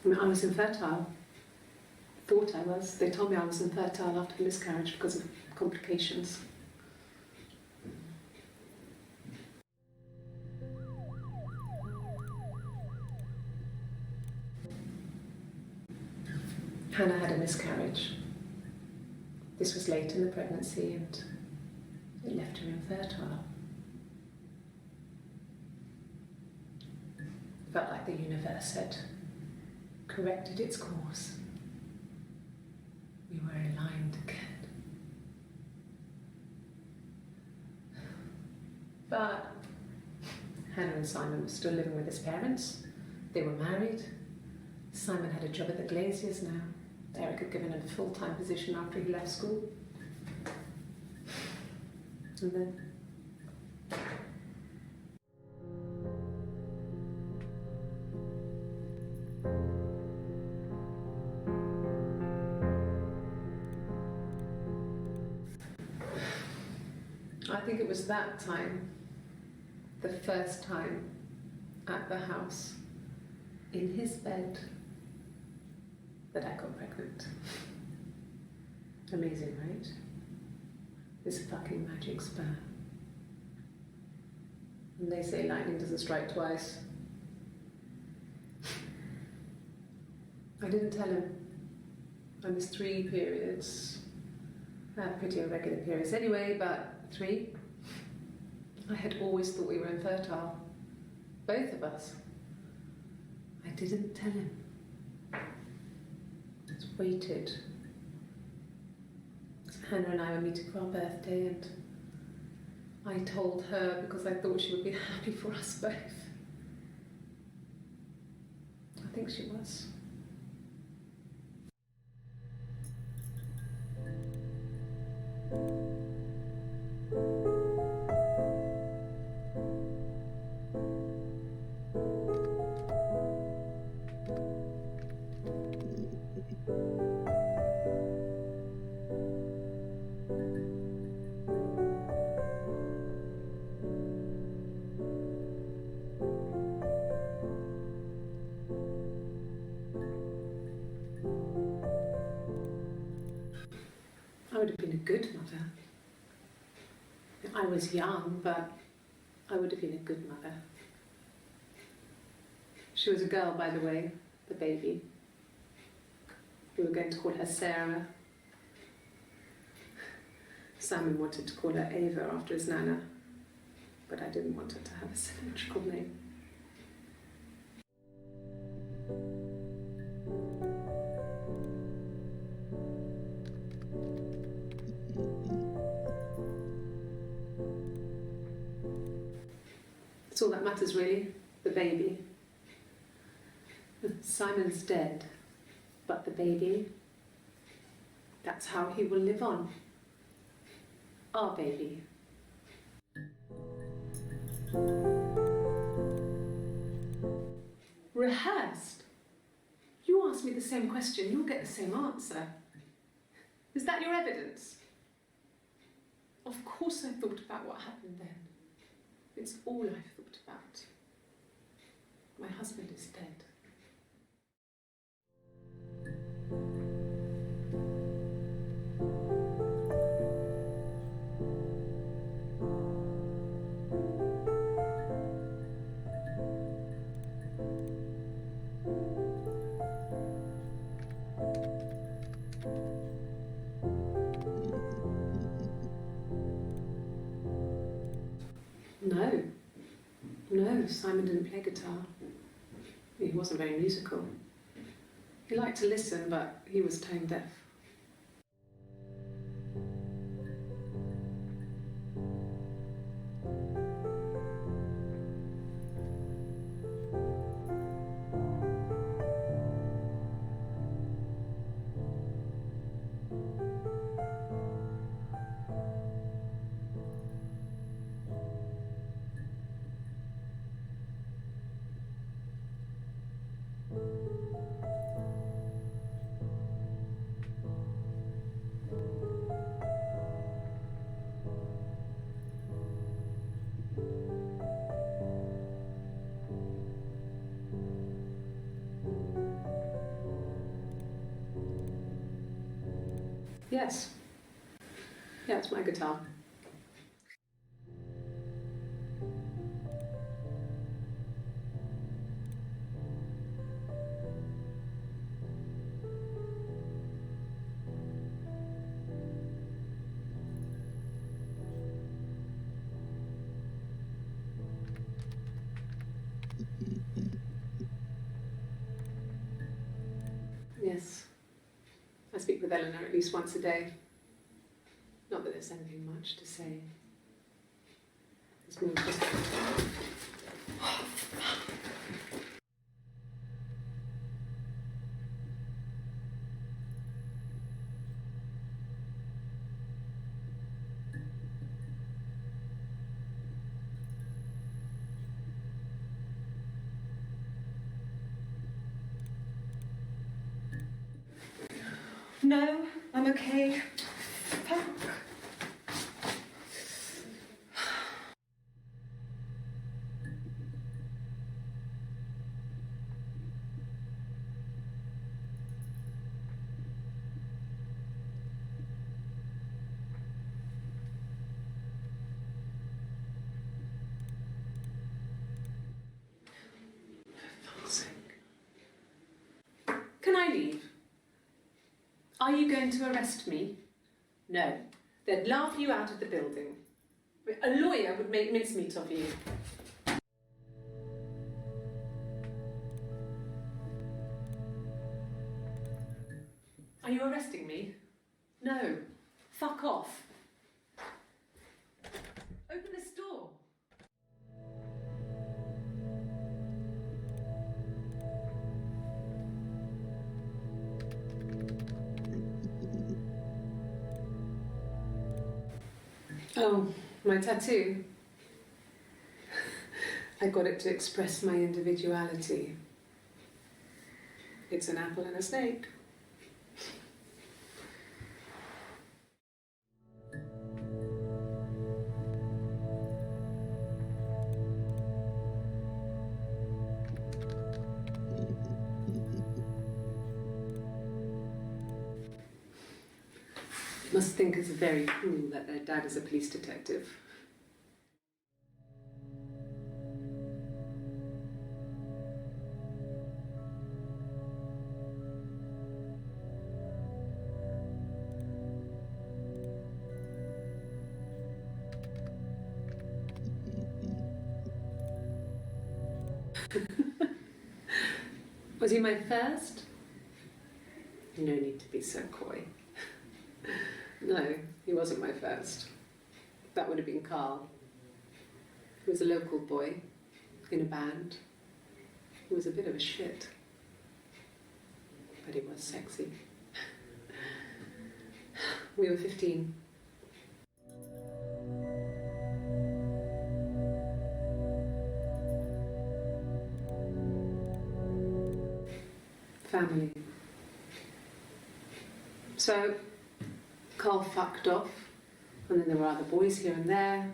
A: I mean, I was infertile. Thought I was. They told me I was infertile after the miscarriage because of complications. Hannah had a miscarriage. This was late in the pregnancy and it left her infertile. Felt like the universe had corrected its course. We were aligned again. But Hannah and Simon were still living with his parents. They were married. Simon had a job at the Glaziers now. Eric had given him a full-time position after he left school. And then I think it was that time, the first time at the house, in his bed, that I got pregnant. Amazing, right? This fucking magic sperm. And they say lightning doesn't strike twice. I didn't tell him. I missed 3 periods. I had pretty irregular periods anyway, but 3. I had always thought we were infertile. Both of us. I didn't tell him. Just waited. Hannah and I were meeting for our birthday and I told her because I thought she would be happy for us both. I think she was. I would have been a good mother. I was young, but I would have been a good mother. She was a girl, by the way, the baby. We were going to call her Sarah. Simon wanted to call her Ava after his nana, but I didn't want her to have a symmetrical name. It's all that matters, really. The baby. Simon's dead, but the baby, that's how he will live on. Our baby. Rehearsed? You ask me the same question, you'll get the same answer. Is that your evidence? Of course I thought about what happened then. It's all I've thought about. My husband is dead. No, Simon didn't play guitar. He wasn't very musical. He liked to listen, but he was tone deaf. Yes. Yeah, it's my guitar. Yes. I speak with Eleanor at least once a day. Not that there's anything much to say. It's more just... No, I'm okay. Fuck. For fuck's sake. Can I leave? Are you going to arrest me? No. They'd laugh you out of the building. A lawyer would make mincemeat of you. Are you arresting me? No. Fuck off. Open this door. Oh, my tattoo. I got it to express my individuality. It's an apple and a snake. Must think it's very cruel that their dad is a police detective. Was he my first? No need to be so coy. No, he wasn't my first. That would have been Carl. He was a local boy. in a band. He was a bit of a shit, but he was sexy. We were 15. Family. So, Carl fucked off, and then there were other boys here and there,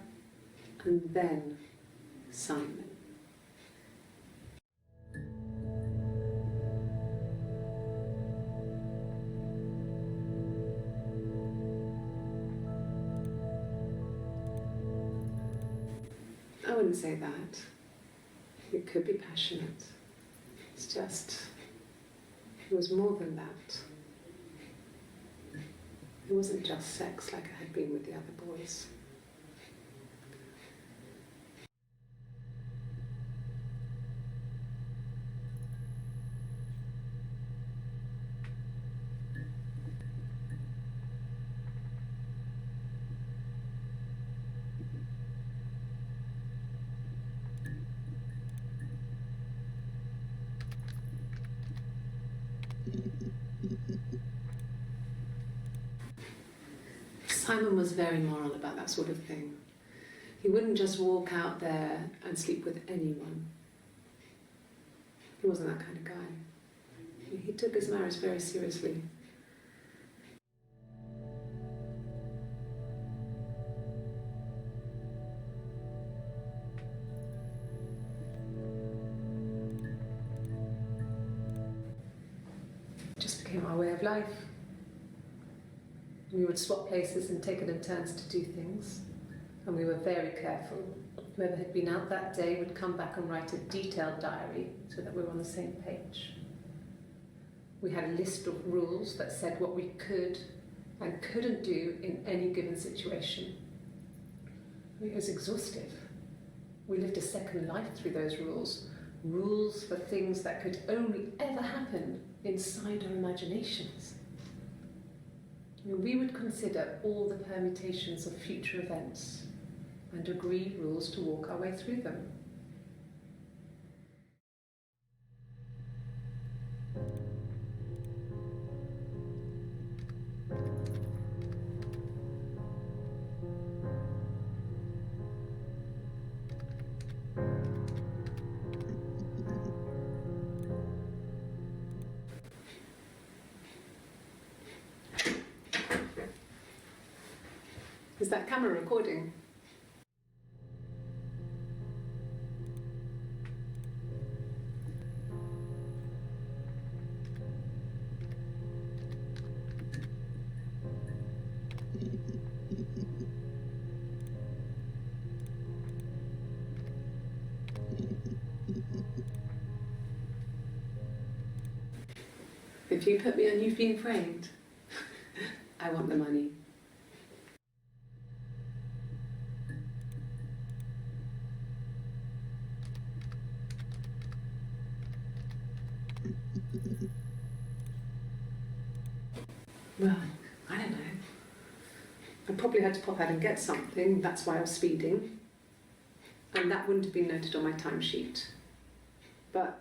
A: and then Simon. I wouldn't say that. It could be passionate. It's just, it was more than that. It wasn't just sex like I had been with the other boys. Simon was very moral about that sort of thing. He wouldn't just walk out there and sleep with anyone. He wasn't that kind of guy. He took his marriage very seriously. It just became our way of life. We would swap places and take it in turns to do things, and we were very careful. Whoever had been out that day would come back and write a detailed diary so that we were on the same page. We had a list of rules that said what we could and couldn't do in any given situation. It was exhaustive. We lived a second life through those rules. Rules for things that could only ever happen inside our imaginations. We would consider all the permutations of future events and agree rules to walk our way through them. Is that camera recording? If you put me on You've Been Framed, I want the money. Well, I don't know. I probably had to pop out and get something, that's why I was speeding. And that wouldn't have been noted on my timesheet. But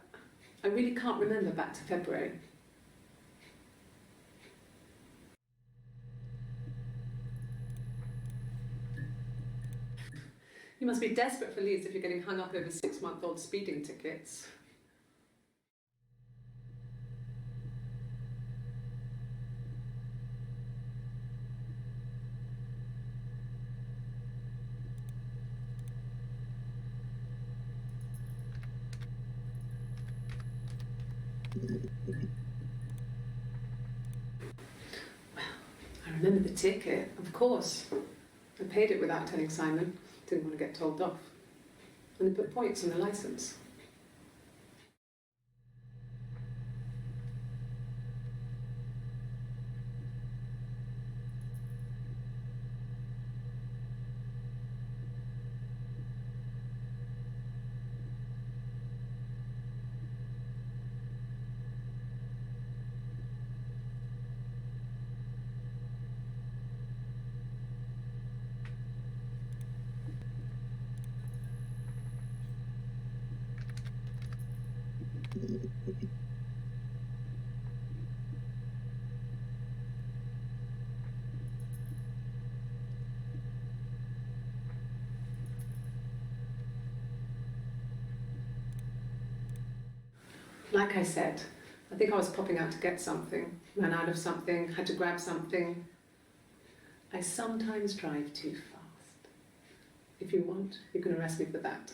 A: I really can't remember back to February. You must be desperate for leads if you're getting hung up over 6-month-old speeding tickets. Well, I remember the ticket, of course. I paid it without telling Simon. Didn't want to get told off. And they put points on the licence. Like I said, I think I was popping out to get something, ran out of something, had to grab something. I sometimes drive too fast. If you want, you can arrest me for that.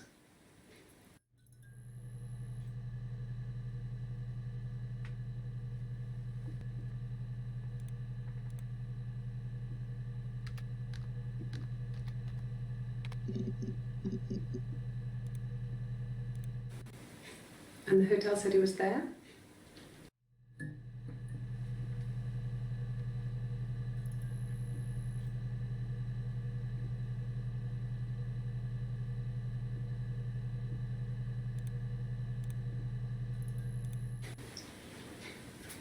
A: And the hotel said he was there?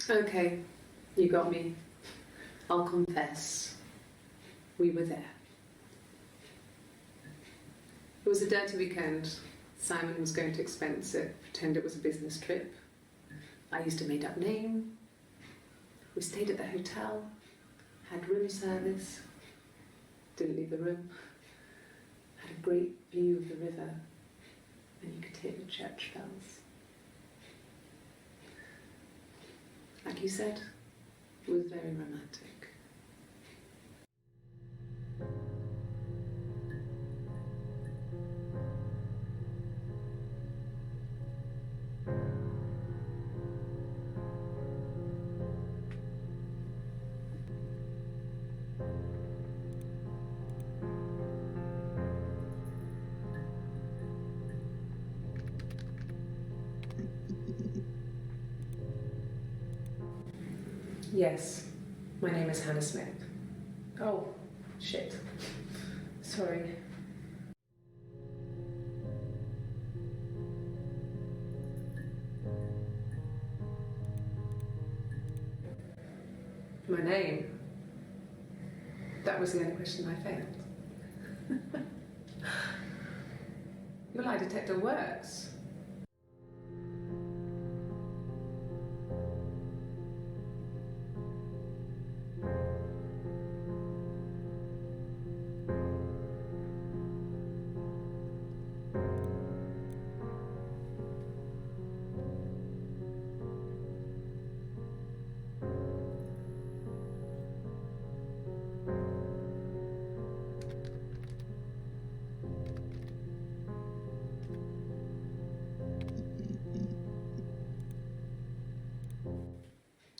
A: Okay, you got me. I'll confess. We were there. It was a dirty weekend. Simon was going to expense it, pretend it was a business trip. I used a made-up name. We stayed at the hotel, had room service, didn't leave the room, had a great view of the river, and you could hear the church bells. Like you said, it was very romantic. Yes, my name is Hannah Smith. Oh, shit. Sorry. My name? That was the only question I failed. Your lie detector works.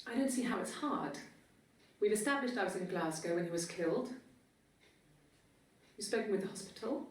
A: I don't see how it's hard. We've established I was in Glasgow when he was killed. You've spoken with the hospital.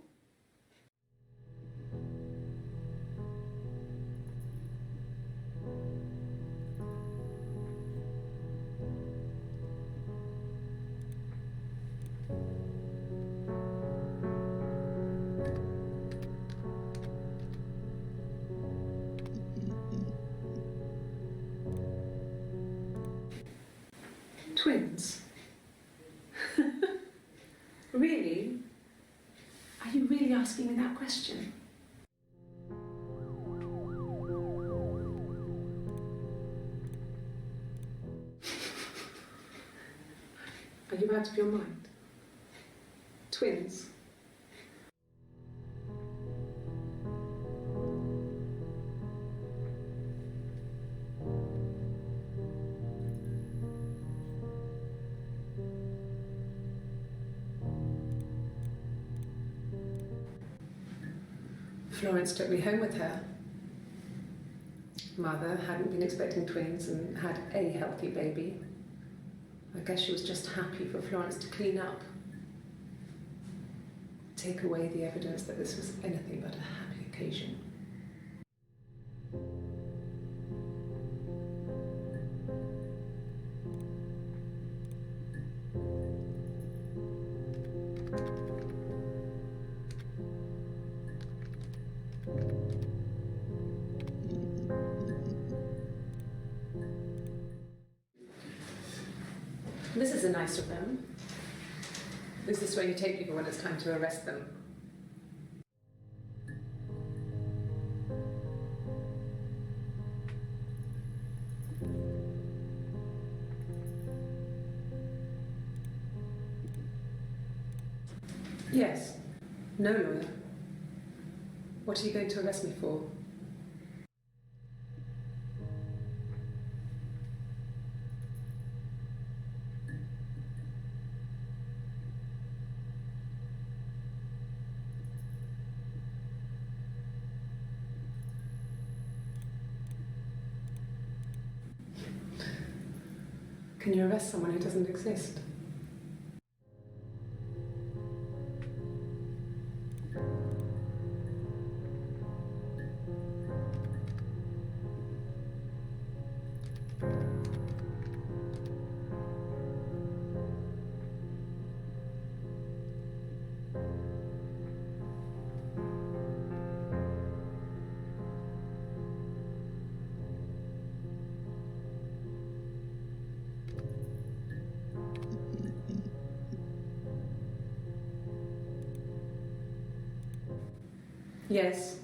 A: Twins? Really? Are you really asking me that question? Are you out of your mind? Twins? Florence took me home with her. Mother hadn't been expecting twins and had a healthy baby. I guess she was just happy for Florence to clean up. Take away the evidence that this was anything but a happy occasion. This is a nice of them. Is this where you take people when it's time to arrest them? Yes. No lawyer. What are you going to arrest me for? Can you arrest someone who doesn't exist? Yes.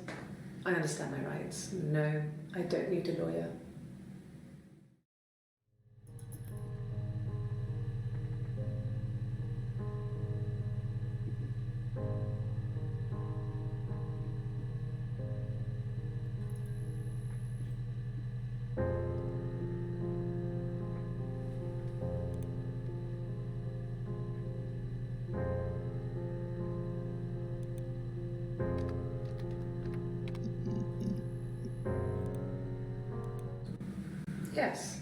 A: I understand my rights. No, I don't need a lawyer. Yes.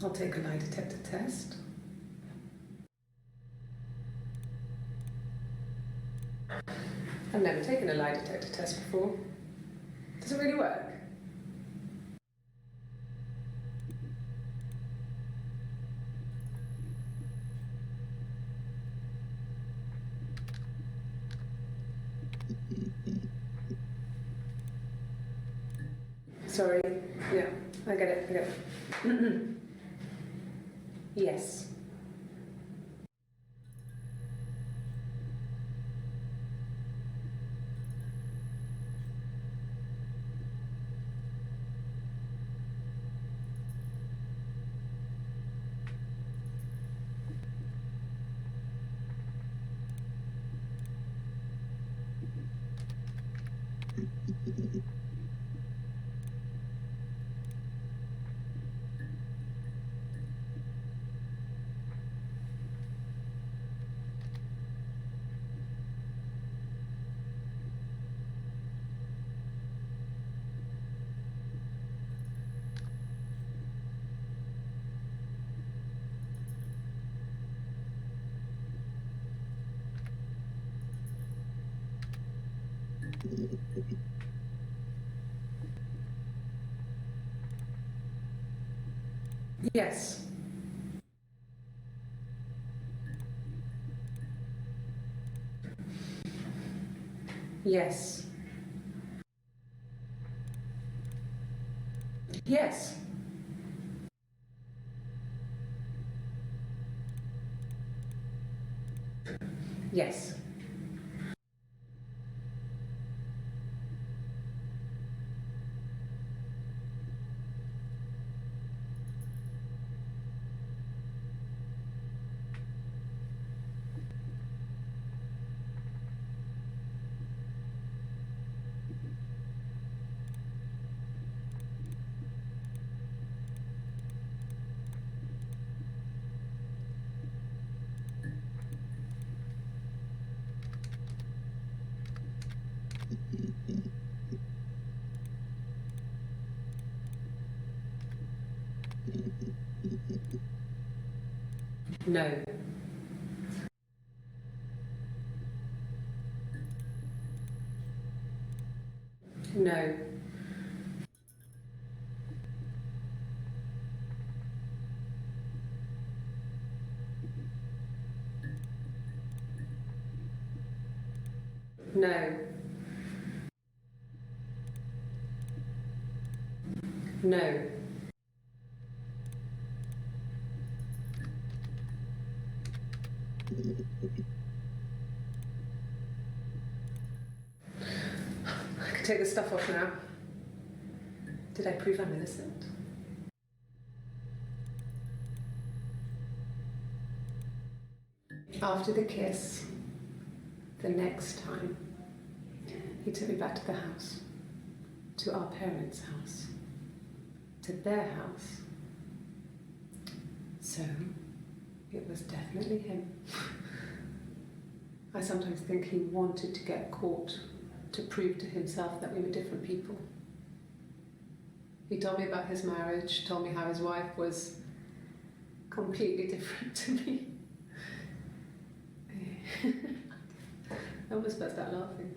A: I'll take a lie detector test. I've never taken a lie detector test before. Does it really work? Sorry. Yeah, I get it. Yes. Yes. Yes. Yes. Yes. No. No. No. No. I can take the stuff off now. Did I prove I'm innocent? After the kiss, The next time, he took me back to the house, to our parents' house, to their house. So, it was definitely him. I sometimes think he wanted to get caught to prove to himself that we were different people. He told me about his marriage, told me how his wife was completely different to me. I almost burst out laughing.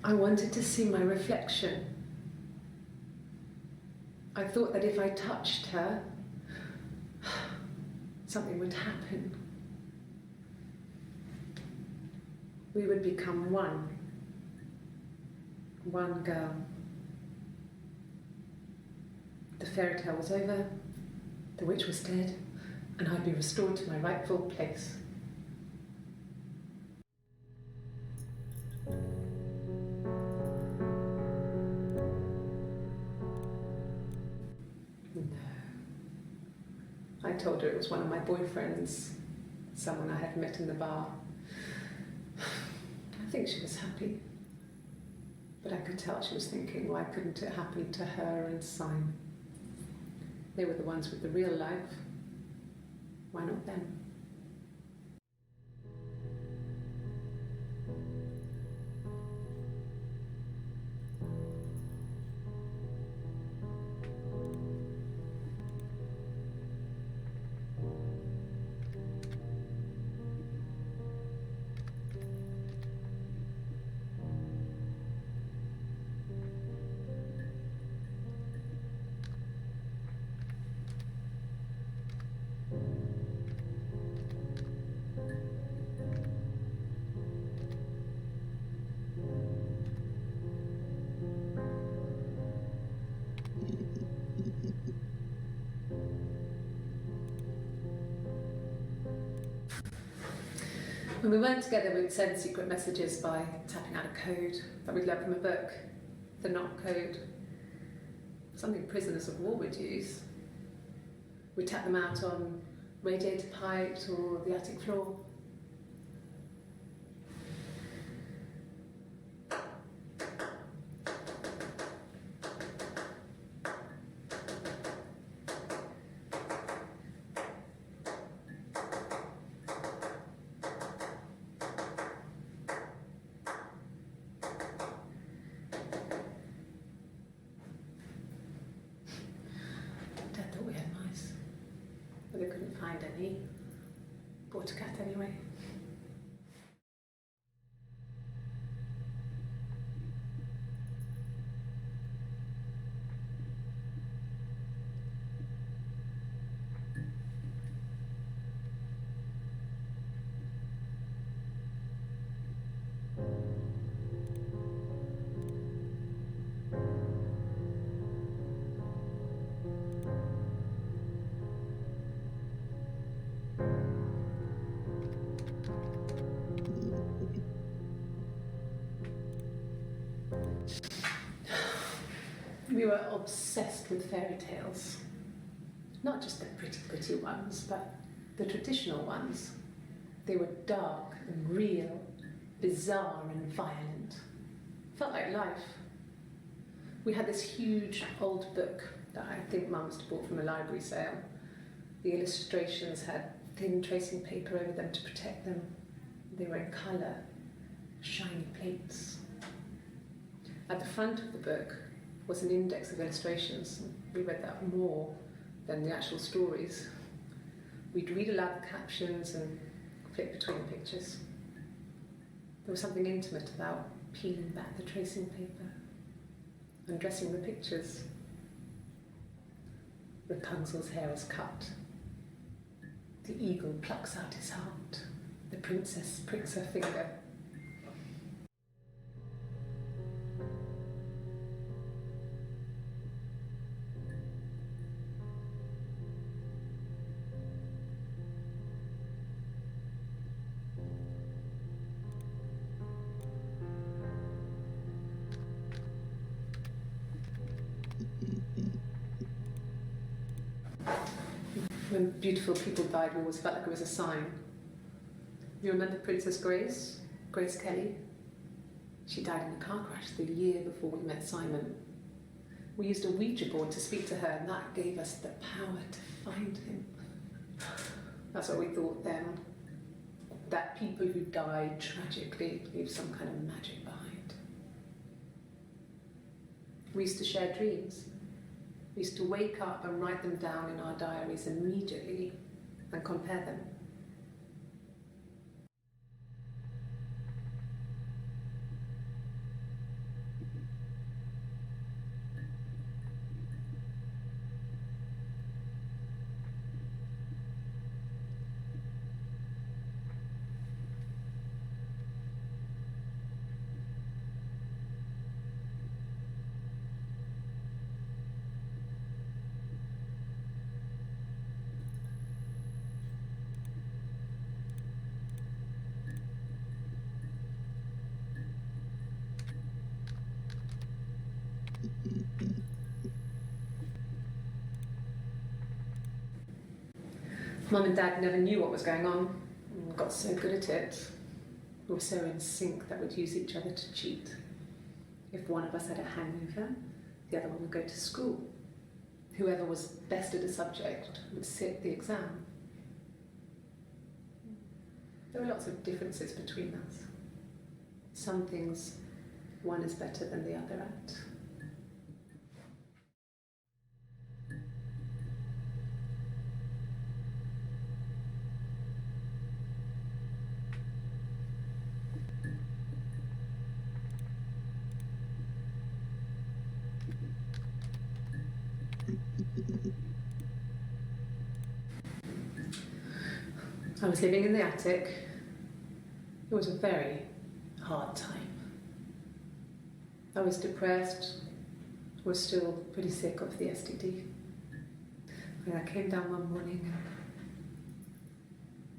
A: I wanted to see my reflection. I thought that if I touched her, something would happen. We would become one girl. The fairy tale was over, the witch was dead, and I'd be restored to my rightful place. No. I told her it was one of my boyfriends, someone I had met in the bar. I think she was happy, but I could tell she was thinking, why couldn't it happen to her and Simon? They were the ones with the real life. Why not them? When we weren't together, we'd send secret messages by tapping out a code that we'd learned from a book, the knock code, something prisoners of war would use. We'd tap them out on radiator pipes or the attic floor. Dad thought we had mice, but they couldn't find any. Bought a cat anyway. We were obsessed with fairy tales. Not just the pretty ones, but the traditional ones. They were dark and real, bizarre and violent. Felt like life. We had this huge old book that I think Mum must have bought from a library sale. The illustrations had thin tracing paper over them to protect them. They were in colour, shiny plates. At the front of the book was an index of illustrations. We read that more than the actual stories. We'd read aloud the captions and flip between the pictures. There was something intimate about peeling back the tracing paper, undressing the pictures. Rapunzel's hair is cut. The eagle plucks out his heart. The princess pricks her finger. when beautiful people died, we always felt like it was a sign. You remember Princess Grace? Grace Kelly? She died in a car crash the year before we met Simon. We used a Ouija board to speak to her, and that gave us the power to find him. That's what we thought then. That people who died tragically leave some kind of magic behind. We used to share dreams. We used to wake up and write them down in our diaries immediately and compare them. Mum and Dad never knew what was going on and got so good at it. We were so in sync that we'd use each other to cheat. If one of us had a hangover, the other one would go to school. Whoever was best at a subject would sit the exam. There were lots of differences between us. Some things one is better than the other at. I was living in the attic. It was a very hard time. I was depressed, was still pretty sick of the STD. And I came down one morning and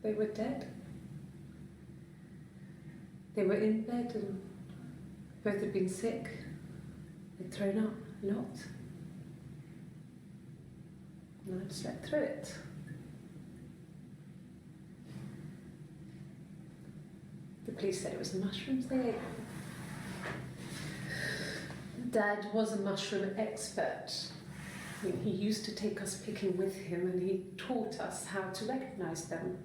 A: they were dead. They were in bed and both had been sick. They'd thrown up a lot. And I'd slept through it. The police said it was mushrooms they ate. Dad was a mushroom expert. I mean, he used to take us picking with him and he taught us how to recognise them.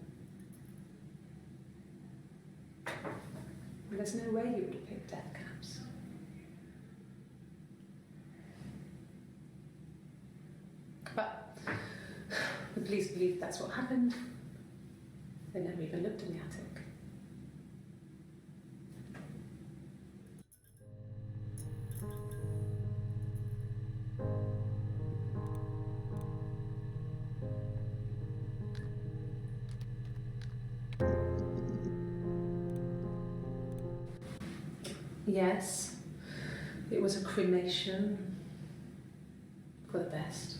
A: And there's no way he would have picked death caps. But the police believed that's what happened. They never even looked in the attic. Yes, it was a cremation for the best.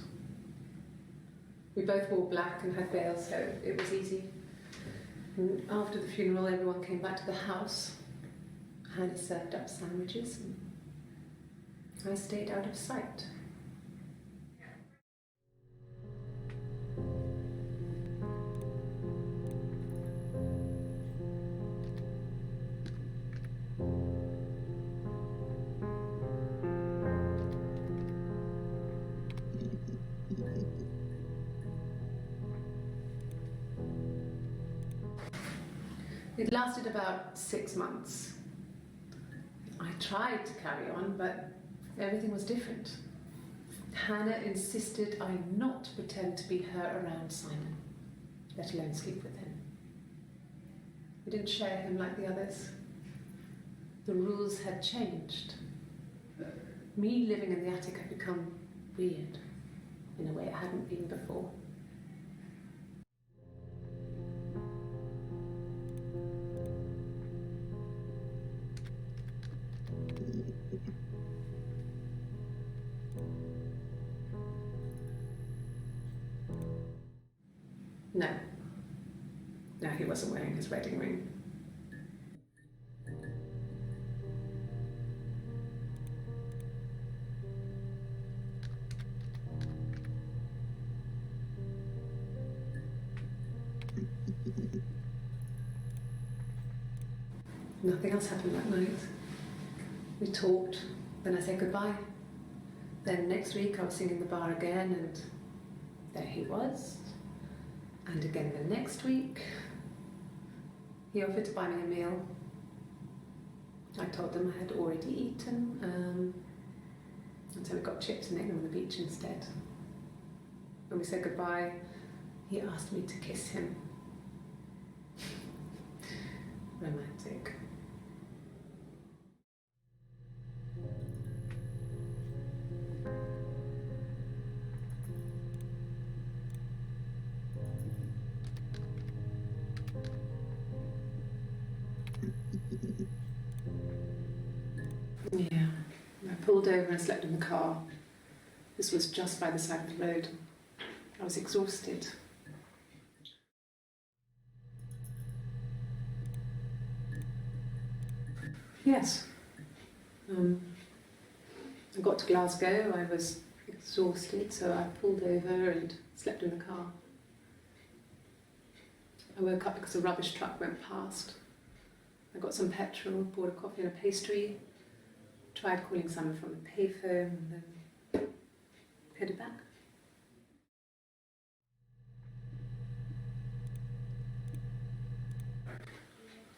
A: We both wore black and had veils, so it was easy. And after the funeral, everyone came back to the house. Hannah served up sandwiches, and I stayed out of sight. It lasted about 6 months. I tried to carry on, but everything was different. Hannah insisted I not pretend to be her around Simon, let alone sleep with him. We didn't share him like the others. The rules had changed. Me living in the attic had become weird in a way it hadn't been before. No. No, he wasn't wearing his wedding ring. Nothing else happened that night. We talked, then I said goodbye. Then next week I was singing in the bar again, and there he was. And again the next week, he offered to buy me a meal. I told them I had already eaten, and so we got chips and ate them on the beach instead. When we said goodbye, he asked me to kiss him. Romantic. Yeah, I pulled over and slept in the car. This was just by the side of the road. I was exhausted. Yes. I got to Glasgow, I was exhausted, so I pulled over and slept in the car. I woke up because a rubbish truck went past. I got some petrol, bought a coffee and a pastry, tried calling someone from a payphone, and then headed back.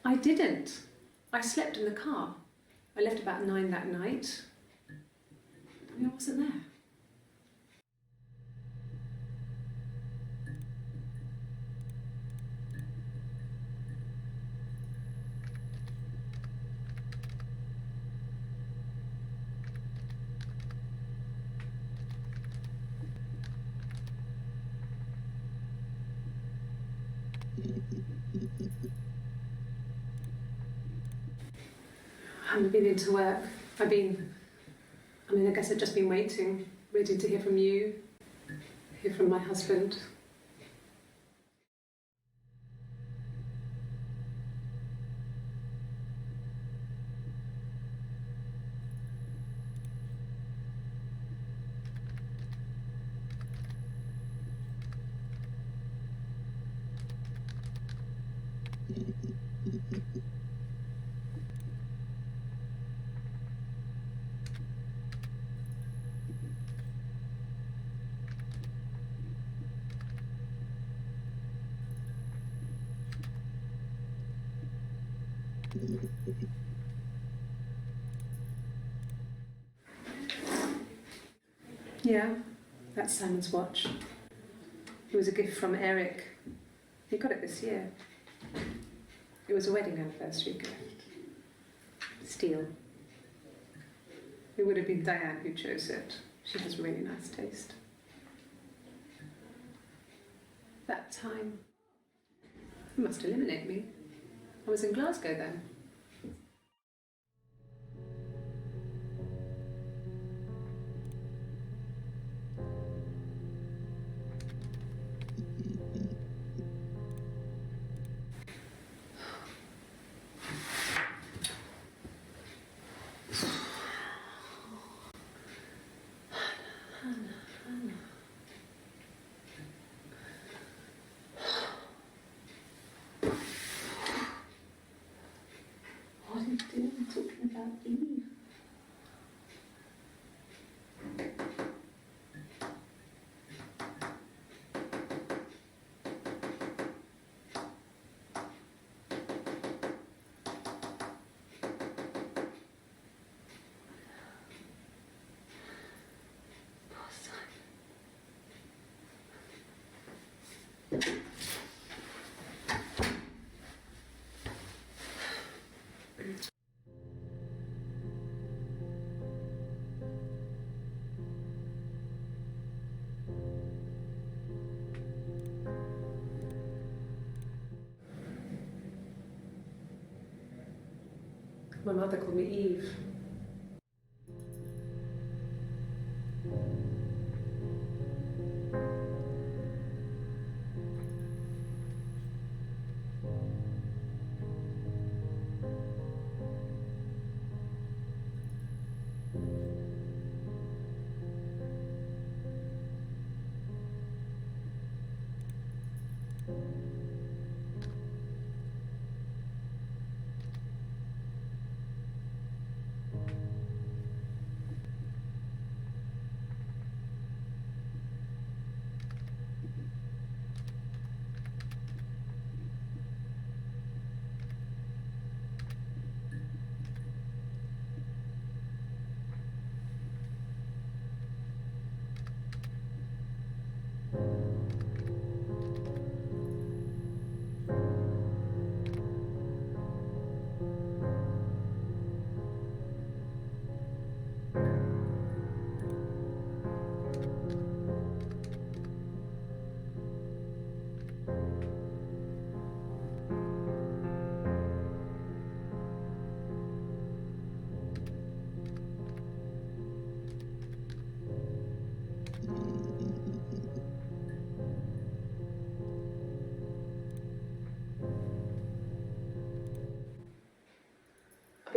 A: I didn't. I slept in the car. I left about 9 that night. I wasn't there. I haven't been into work. I guess I've just been waiting to hear from you, hear from my husband. Yeah, that's Simon's watch. It was a gift from Eric. He got it this year. It was a wedding anniversary gift. Steel. It would have been Diane who chose it. She has really nice taste. That time, you must eliminate me. I was in Glasgow then. What are you doing talking about Eve? My mother called me Eve.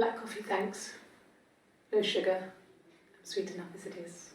A: Black coffee, thanks. No sugar. I'm sweet enough as it is.